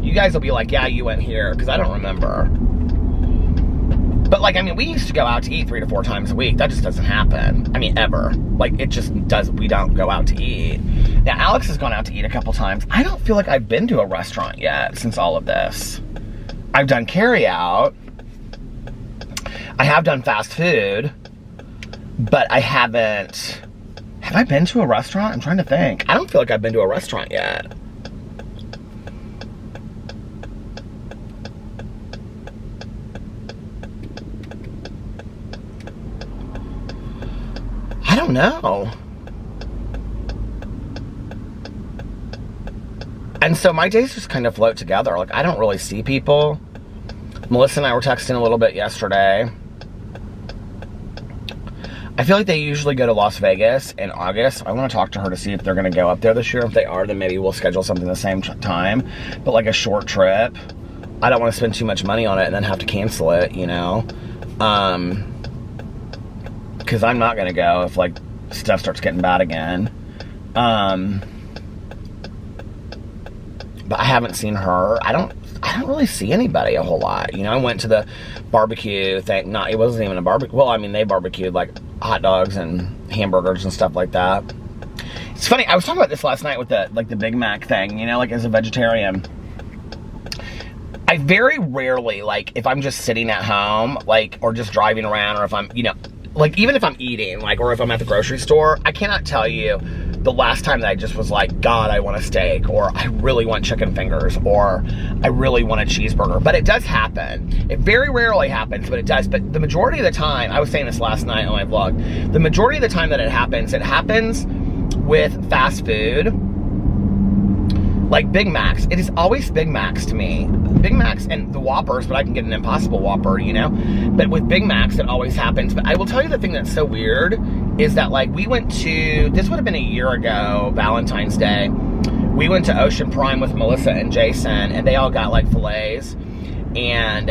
You guys will be like, yeah, you went here, because I don't remember. But, like, I mean, we used to go out to eat 3 to 4 times a week. That just doesn't happen. I mean, ever. Like, it just does. We don't go out to eat. Now, Alex has gone out to eat a couple times. I don't feel like I've been to a restaurant yet since all of this. I've done carry out. I have done fast food, but I haven't. Have I been to a restaurant? I'm trying to think. I don't feel like I've been to a restaurant yet. I don't know. And so my days just kind of float together. Like, I don't really see people. Melissa and I were texting a little bit yesterday. I feel like they usually go to Las Vegas in August. I want to talk to her to see if they're going to go up there this year. If they are, then maybe we'll schedule something the same time. But like a short trip. I don't want to spend too much money on it and then have to cancel it, you know. Because I'm not going to go if, like, stuff starts getting bad again. But I haven't seen her. I don't really see anybody a whole lot. You know, I went to the barbecue thing. It wasn't even a barbecue. Well, I mean, they barbecued, like, hot dogs and hamburgers and stuff like that. It's funny. I was talking about this last night with the Big Mac thing, you know, like, as a vegetarian. I very rarely, like, if I'm just sitting at home, like, or just driving around, or if I'm, you know, like, even if I'm eating, like, or if I'm at the grocery store, I cannot tell you the last time that I just was like, God, I want a steak, or I really want chicken fingers, or I really want a cheeseburger. But it does happen. It very rarely happens, but it does. But the majority of the time, I was saying this last night on my vlog, the majority of the time that it happens with fast food, like Big Macs. It is always Big Macs to me. Big Macs and the Whoppers, but I can get an Impossible Whopper, you know? But with Big Macs, it always happens. But I will tell you the thing that's so weird is that, like, we went to, this would have been a year ago, Valentine's Day. We went to Ocean Prime with Melissa and Jason, and they all got, like, fillets. And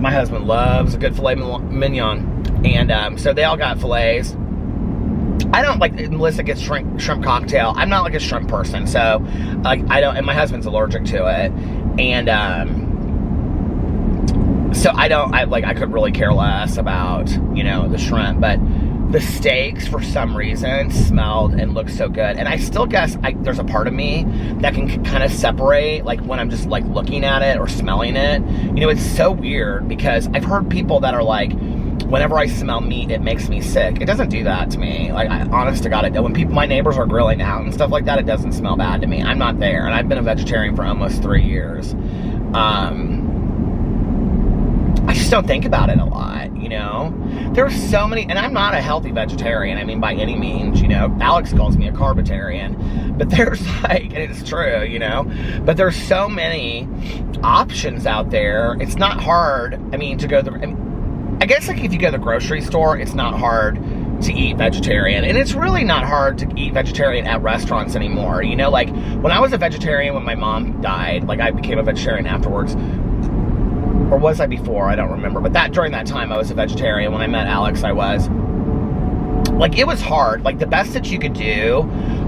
my husband loves a good filet mignon. And so they all got fillets. I don't like, Melissa gets shrimp cocktail. I'm not like a shrimp person, so like I don't, and my husband's allergic to it, and so I could really care less about, you know, the shrimp. But the steaks, for some reason, smelled and looked so good. And I still guess there's a part of me that can kind of separate, like, when I'm just, like, looking at it or smelling it. You know, it's so weird because I've heard people that are like, whenever I smell meat, it makes me sick. It doesn't do that to me. Like, honest to God, when my neighbors are grilling out and stuff like that, it doesn't smell bad to me. I'm not there. And I've been a vegetarian for almost 3 years. I just don't think about it a lot, you know? There's so many, and I'm not a healthy vegetarian, I mean, by any means, you know? Alex calls me a carbitarian, but there's like, and it's true, you know? But there's so many options out there. It's not hard, I mean, to go I guess, like, if you go to the grocery store, it's not hard to eat vegetarian, and it's really not hard to eat vegetarian at restaurants anymore, you know? Like, when I was a vegetarian when my mom died, like, I became a vegetarian afterwards. Or was I before? I don't remember. But during that time, I was a vegetarian. When I met Alex, I was. Like, it was hard. Like, the best that you could do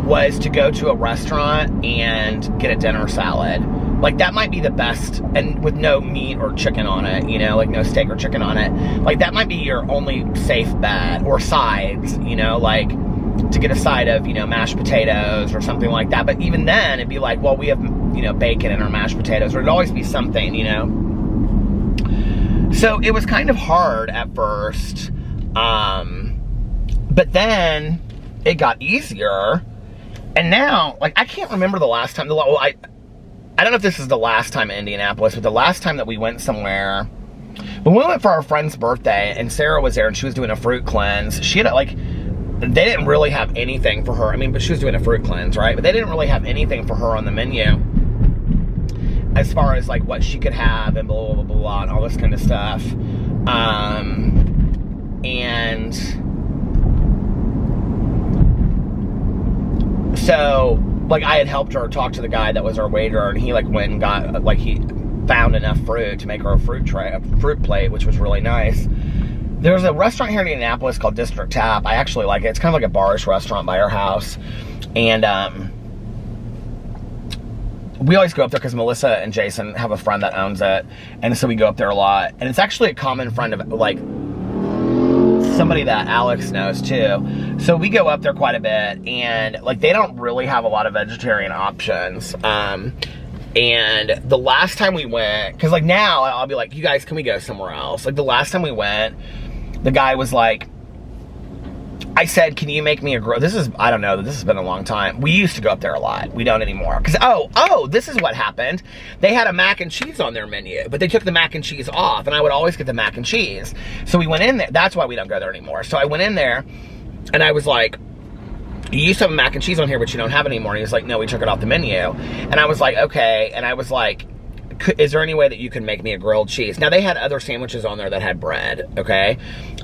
was to go to a restaurant and get a dinner salad. Like, that might be the best, and with no meat or chicken on it, you know, like no steak or chicken on it. Like, that might be your only safe bet. Or sides, you know, like, to get a side of, you know, mashed potatoes or something like that. But even then, it'd be like, well, we have, you know, bacon in our mashed potatoes. Or it'd always be something, you know. So it was kind of hard at first, but then it got easier, and now, like, I can't remember the last time, well, I don't know if this is the last time in Indianapolis, but the last time that we went somewhere, when we went for our friend's birthday, and Sarah was there, and she was doing a fruit cleanse, she had, like, they didn't really have anything for her, I mean, but she was doing a fruit cleanse, right, but they didn't really have anything for her on the menu, as far as, like, what she could have and blah, blah, blah, blah, and all this kind of stuff. And so, like, I had helped her talk to the guy that was our waiter, and he, like, went and got, like, he found enough fruit to make her a fruit plate, which was really nice. There's a restaurant here in Indianapolis called District Tap. I actually like it. It's kind of like a barish restaurant by our house. And, we always go up there because Melissa and Jason have a friend that owns it, and so we go up there a lot. And it's actually a common friend of, like, somebody that Alex knows too. So we go up there quite a bit, and, like, they don't really have a lot of vegetarian options. And the last time we went, because, like, now I'll be like, you guys, can we go somewhere else? Like, the last time we went, the guy was like, I said, can you make me a this is, I don't know, this has been a long time. We used to go up there a lot. We don't anymore. Because, oh, this is what happened. They had a mac and cheese on their menu, but they took the mac and cheese off, and I would always get the mac and cheese. So we went in there. That's why we don't go there anymore. So I went in there, and I was like, you used to have a mac and cheese on here, but you don't have it anymore. And he was like, no, we took it off the menu. And I was like, okay. And I was like, is there any way that you can make me a grilled cheese? Now, they had other sandwiches on there that had bread, okay?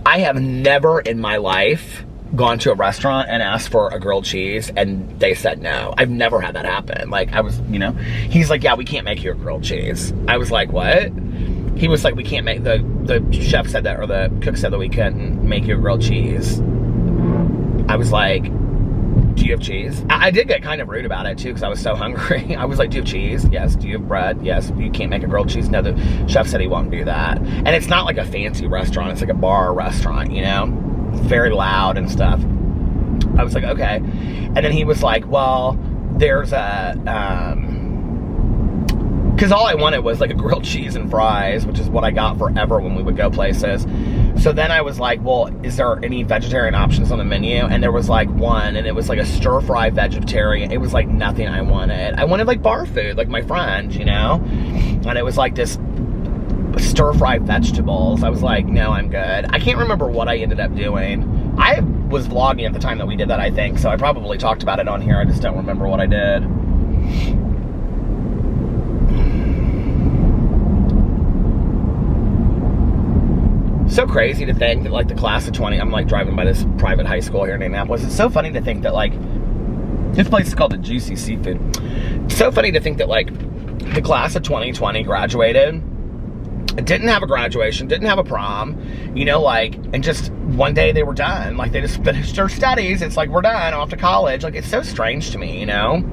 I have never in my life gone to a restaurant and asked for a grilled cheese and they said no. I've never had that happen. Like, I was, you know, he's like, yeah, we can't make you a grilled cheese. I was like, what? He was like, we can't make, the chef said that, or the cook said that we couldn't make you a grilled cheese. I was like, do you have cheese? I did get kind of rude about it too, because I was so hungry. I was like, do you have cheese? Yes. Do you have bread? Yes. You can't make a grilled cheese? No, the chef said he won't do that. And it's not like a fancy restaurant. It's like a bar restaurant, you know? Very loud and stuff. I was like, okay. And then he was like, well, there's a, because all I wanted was like a grilled cheese and fries, which is what I got forever when we would go places. So then I was like, well, is there any vegetarian options on the menu? And there was like one, and it was like a stir-fry vegetarian. It was like nothing I wanted. I wanted like bar food, like my friend, you know? And it was like this stir-fry vegetables. I was like, no, I'm good. I can't remember what I ended up doing. I was vlogging at the time that we did that, I think, so I probably talked about it on here. I just don't remember what I did. So crazy to think that, like, the class of 20, I'm like driving by this private high school here in Indianapolis. It's so funny to think that, like, this place is called the Juicy Seafood. It's so funny to think that, like, the class of 2020 graduated, didn't have a graduation, didn't have a prom, you know, like, and just one day they were done. Like, they just finished their studies. It's like, we're done, off to college. Like, it's so strange to me, you know?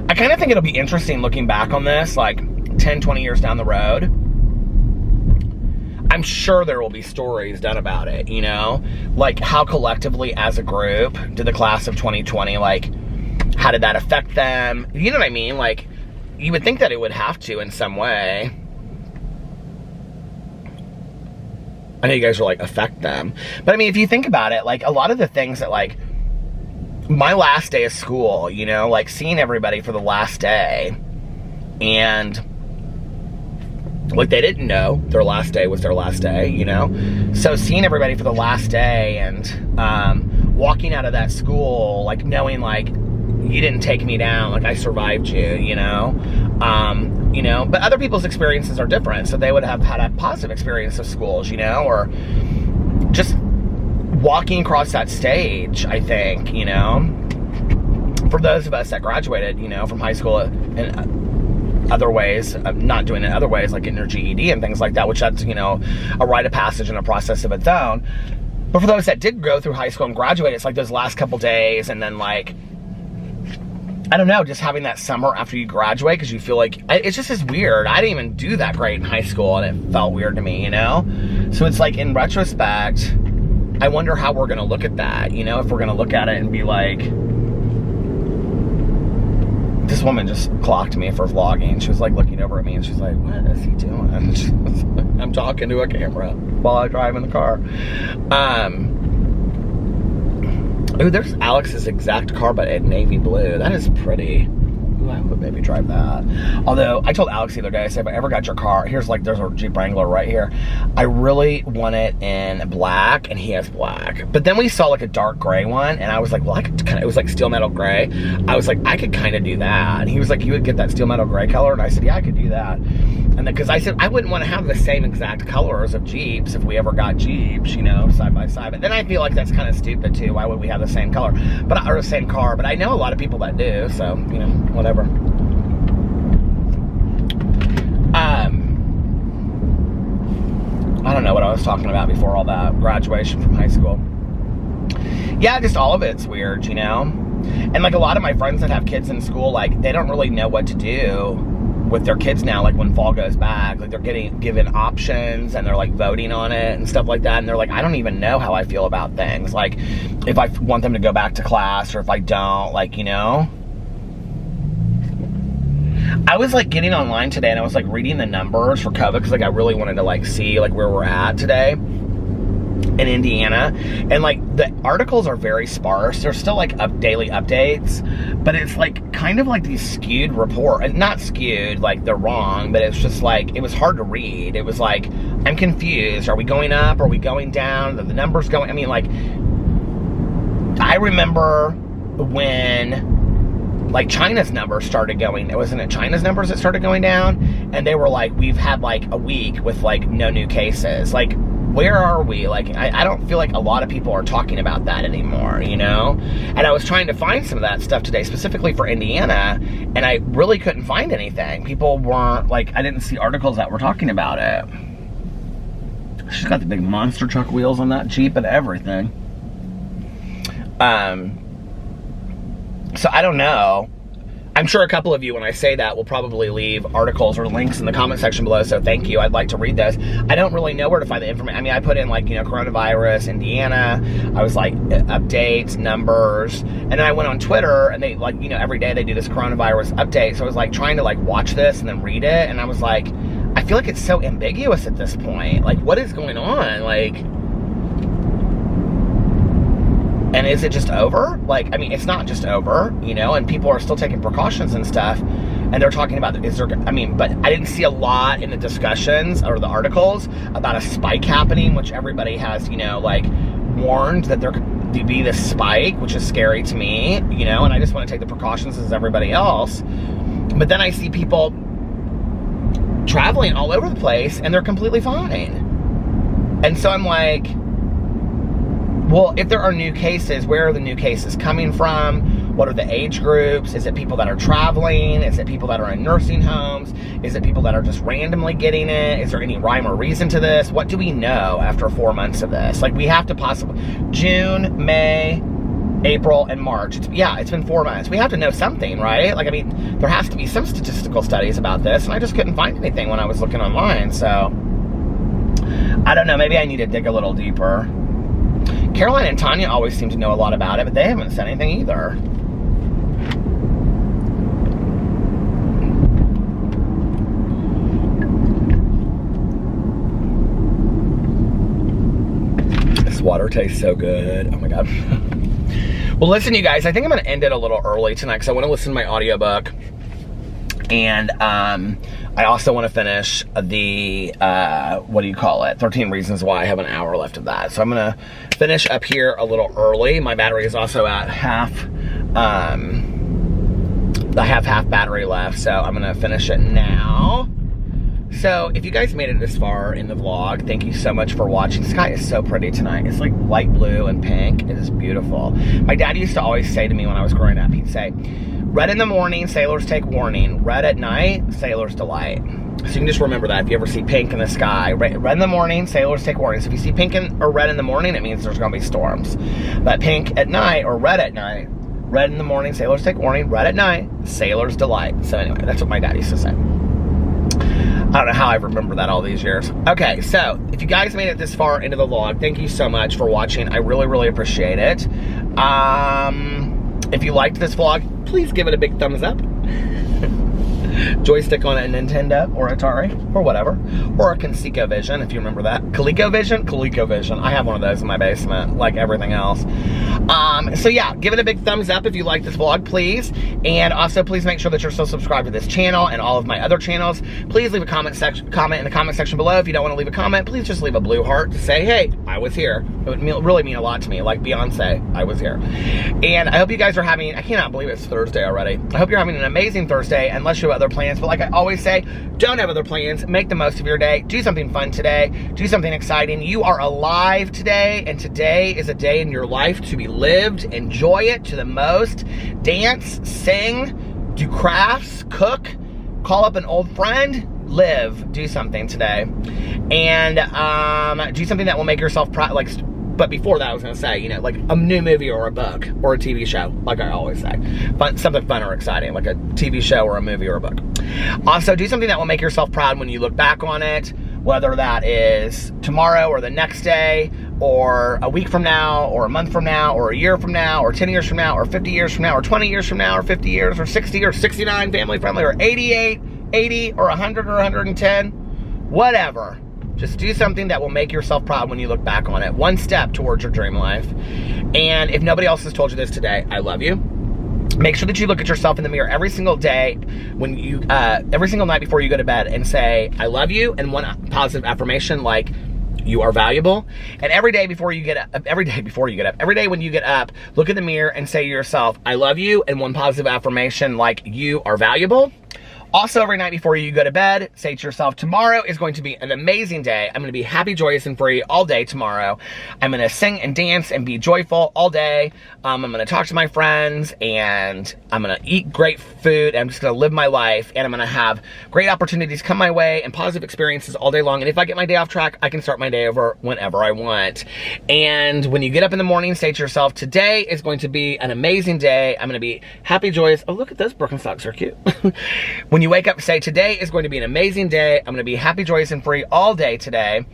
I kind of think it'll be interesting looking back on this, like, 10, 20 years down the road, I'm sure there will be stories done about it, you know? Like, how collectively as a group did the class of 2020, like, how did that affect them? You know what I mean? Like, you would think that it would have to in some way. I know you guys are like, affect them. But I mean, if you think about it, like, a lot of the things that, like, my last day of school, you know, like, seeing everybody for the last day, and, like, they didn't know their last day was their last day, you know? So seeing everybody for the last day and walking out of that school, like, knowing, like, you didn't take me down, like, I survived you, you know? You know, but other people's experiences are different, so they would have had a positive experience of schools, you know, or just walking across that stage, I think, you know, for those of us that graduated, you know, from high school in other ways, not doing it other ways, like getting your GED and things like that, which that's, you know, a rite of passage and a process of its own. But for those that did go through high school and graduate, it's like those last couple days, and then, like, I don't know, just having that summer after you graduate, because you feel like, it's just as weird. I didn't even do that great in high school, and it felt weird to me, you know? So it's like, in retrospect, I wonder how we're gonna look at that, you know? If we're gonna look at it and be like, this woman just clocked me for vlogging. She was like looking over at me and she's like, what is he doing? I'm talking to a camera while I drive in the car. Ooh, there's Alex's exact car, but in navy blue. That is pretty. Ooh, I would maybe drive that. Although, I told Alex the other day, I said, if I ever got your car, here's like, there's a Jeep Wrangler right here. I really want it in black, and he has black. But then we saw like a dark gray one, and I was like, well, I could kind of, it was like steel metal gray. I was like, I could kind of do that. And he was like, you would get that steel metal gray color? And I said, yeah, I could do that. And then, because I said, I wouldn't want to have the same exact colors of Jeeps if we ever got Jeeps, you know, side by side. But then I feel like that's kind of stupid too. Why would we have the same color? But, or the same car? But I know a lot of people that do, so, you know, whatever. I don't know what I was talking about before all that. Graduation from high school. Yeah, just all of it's weird, you know? And like a lot of my friends that have kids in school, like, they don't really know what to do with their kids now, like when fall goes back. Like, they're getting given options and they're like voting on it and stuff like that, and they're like, I don't even know how I feel about things, like if I want them to go back to class or if I don't, like, you know. I was like getting online today and I was like reading the numbers for COVID, because like I really wanted to like see like where we're at today in Indiana, and like the articles are very sparse. There's still like daily updates, but it's like kind of like these skewed report, and not skewed like they're wrong, but it's just like, it was hard to read. It was like, I'm confused. Are we going up? Are we going down? Are the numbers going? I mean, like, I remember when like China's numbers started going, wasn't it China's numbers that started going down? And they were like, we've had like a week with like no new cases. Like, where are we? Like, I don't feel like a lot of people are talking about that anymore, you know? And I was trying to find some of that stuff today, specifically for Indiana, and I really couldn't find anything. People weren't, like, I didn't see articles that were talking about it. She's got the big monster truck wheels on that Jeep and everything. So I don't know. I'm sure a couple of you, when I say that, will probably leave articles or links in the comment section below, so thank you. I'd like to read those. I don't really know where to find the information. I mean, I put in, like, you know, coronavirus, Indiana. I was like, updates, numbers. And then I went on Twitter, and they, like, you know, every day they do this coronavirus update. So I was, like, trying to, like, watch this and then read it. And I was like, I feel like it's so ambiguous at this point. Like, what is going on? Like, and is it just over? Like, I mean, it's not just over, you know, and people are still taking precautions and stuff, and they're talking about, is there, I mean, but I didn't see a lot in the discussions or the articles about a spike happening, which everybody has, you know, like, warned that there could be this spike, which is scary to me, you know, and I just want to take the precautions as everybody else. But then I see people traveling all over the place, and they're completely fine. And so I'm like, well, if there are new cases, where are the new cases coming from? What are the age groups? Is it people that are traveling? Is it people that are in nursing homes? Is it people that are just randomly getting it? Is there any rhyme or reason to this? What do we know after 4 months of this? Like, we have to possibly, June, May, April, and March. It's been 4 months. We have to know something, right? Like, I mean, there has to be some statistical studies about this, and I just couldn't find anything when I was looking online, so I don't know, maybe I need to dig a little deeper. Caroline and Tanya always seem to know a lot about it, but they haven't said anything either. This water tastes so good. Oh my God. Well, listen, you guys, I think I'm going to end it a little early tonight because I want to listen to my audiobook. And I also want to finish the, 13 Reasons Why. I have an hour left of that. So I'm going to finish up here a little early. My battery is also at half, I have half battery left. So I'm going to finish it now. So if you guys made it this far in the vlog, thank you so much for watching. The sky is so pretty tonight. It's like light blue and pink. It is beautiful. My dad used to always say to me when I was growing up, he'd say, red in the morning, sailors take warning. Red at night, sailors delight. So you can just remember that if you ever see pink in the sky. Red in the morning, sailors take warning. So if you see pink or red in the morning, it means there's going to be storms. But pink at night or red at night, red in the morning, sailors take warning. Red at night, sailors delight. So anyway, that's what my dad used to say. I don't know how I remember that all these years. Okay, so if you guys made it this far into the vlog, thank you so much for watching. I really, really appreciate it. If you liked this vlog, please give it a big thumbs up. Joystick on a Nintendo or Atari or whatever. Or a ColecoVision, if you remember that. ColecoVision? ColecoVision. I have one of those in my basement, like everything else. So yeah, give it a big thumbs up if you like this vlog, please. And also, please make sure that you're still subscribed to this channel and all of my other channels. Please leave a comment in the comment section below. If you don't want to leave a comment, please just leave a blue heart to say, hey, I was here. It would really mean a lot to me, like Beyonce, I was here. And I hope you guys are having, I cannot believe it's Thursday already. I hope you're having an amazing Thursday, unless you have other plans. But like I always say, don't have other plans. Make the most of your day. Do something fun today. Do something exciting. You are alive today, and today is a day in your life to be lived. Enjoy it to the most. Dance, sing, do crafts, cook, call up an old friend, live, do something today. And do something that will make yourself proud. But before that, I was going to say, you know, like a new movie or a book or a TV show, like I always say. Something fun or exciting, like a TV show or a movie or a book. Also, do something that will make yourself proud when you look back on it, whether that is tomorrow or the next day, or a week from now, or a month from now, or a year from now, or 10 years from now, or 50 years from now, or 20 years from now, or 50 years, or 60, or 69, family friendly, or 88, 80, or 100, or 110, whatever. Just do something that will make yourself proud when you look back on it. One step towards your dream life. And if nobody else has told you this today, I love you. Make sure that you look at yourself in the mirror every single day, when you, every single night before you go to bed, and say, I love you, and one positive affirmation like, you are valuable. And every day when you get up, look in the mirror and say to yourself, I love you, and one positive affirmation like, you are valuable. Also, every night before you go to bed, say to yourself, tomorrow is going to be an amazing day. I'm going to be happy, joyous, and free all day tomorrow. I'm going to sing and dance and be joyful all day. I'm going to talk to my friends, and I'm going to eat great food. I'm just going to live my life, and I'm going to have great opportunities come my way and positive experiences all day long. And if I get my day off track, I can start my day over whenever I want. And when you get up in the morning, say to yourself, today is going to be an amazing day. I'm going to be happy, joyous. Oh, look at those Birkenstocks, are cute. When you wake up, say, today is going to be an amazing day. I'm going to be happy, joyous, and free all day today.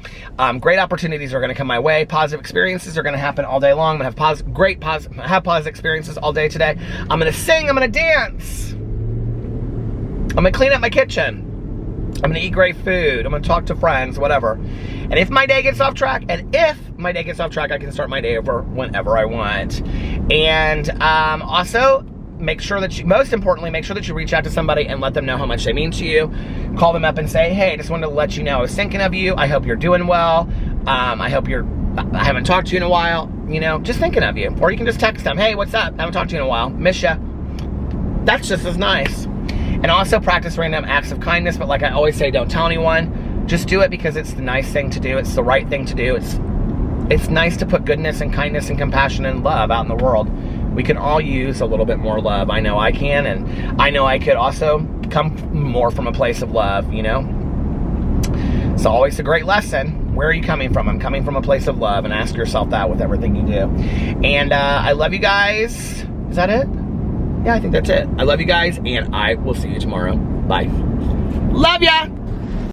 Great opportunities are going to come my way. Positive experiences are going to happen all day long. I'm going to have positive experiences all day today. I'm going to sing. I'm going to dance. I'm going to clean up my kitchen. I'm going to eat great food. I'm going to talk to friends, whatever. And if my day gets off track, I can start my day over whenever I want. And also, most importantly, make sure that you reach out to somebody and let them know how much they mean to you. Call them up and say, hey, I just wanted to let you know I was thinking of you. I hope you're doing well. I haven't talked to you in a while. You know, just thinking of you. Or you can just text them, hey, what's up? I haven't talked to you in a while. Miss ya. That's just as nice. And also practice random acts of kindness. But like I always say, don't tell anyone. Just do it because it's the nice thing to do. It's the right thing to do. It's nice to put goodness and kindness and compassion and love out in the world. We can all use a little bit more love. I know I can, and I know I could also come more from a place of love, you know? It's always a great lesson. Where are you coming from? I'm coming from a place of love, and ask yourself that with everything you do. And I love you guys. Is that it? Yeah, I think that's it. I love you guys, and I will see you tomorrow. Bye. Love ya!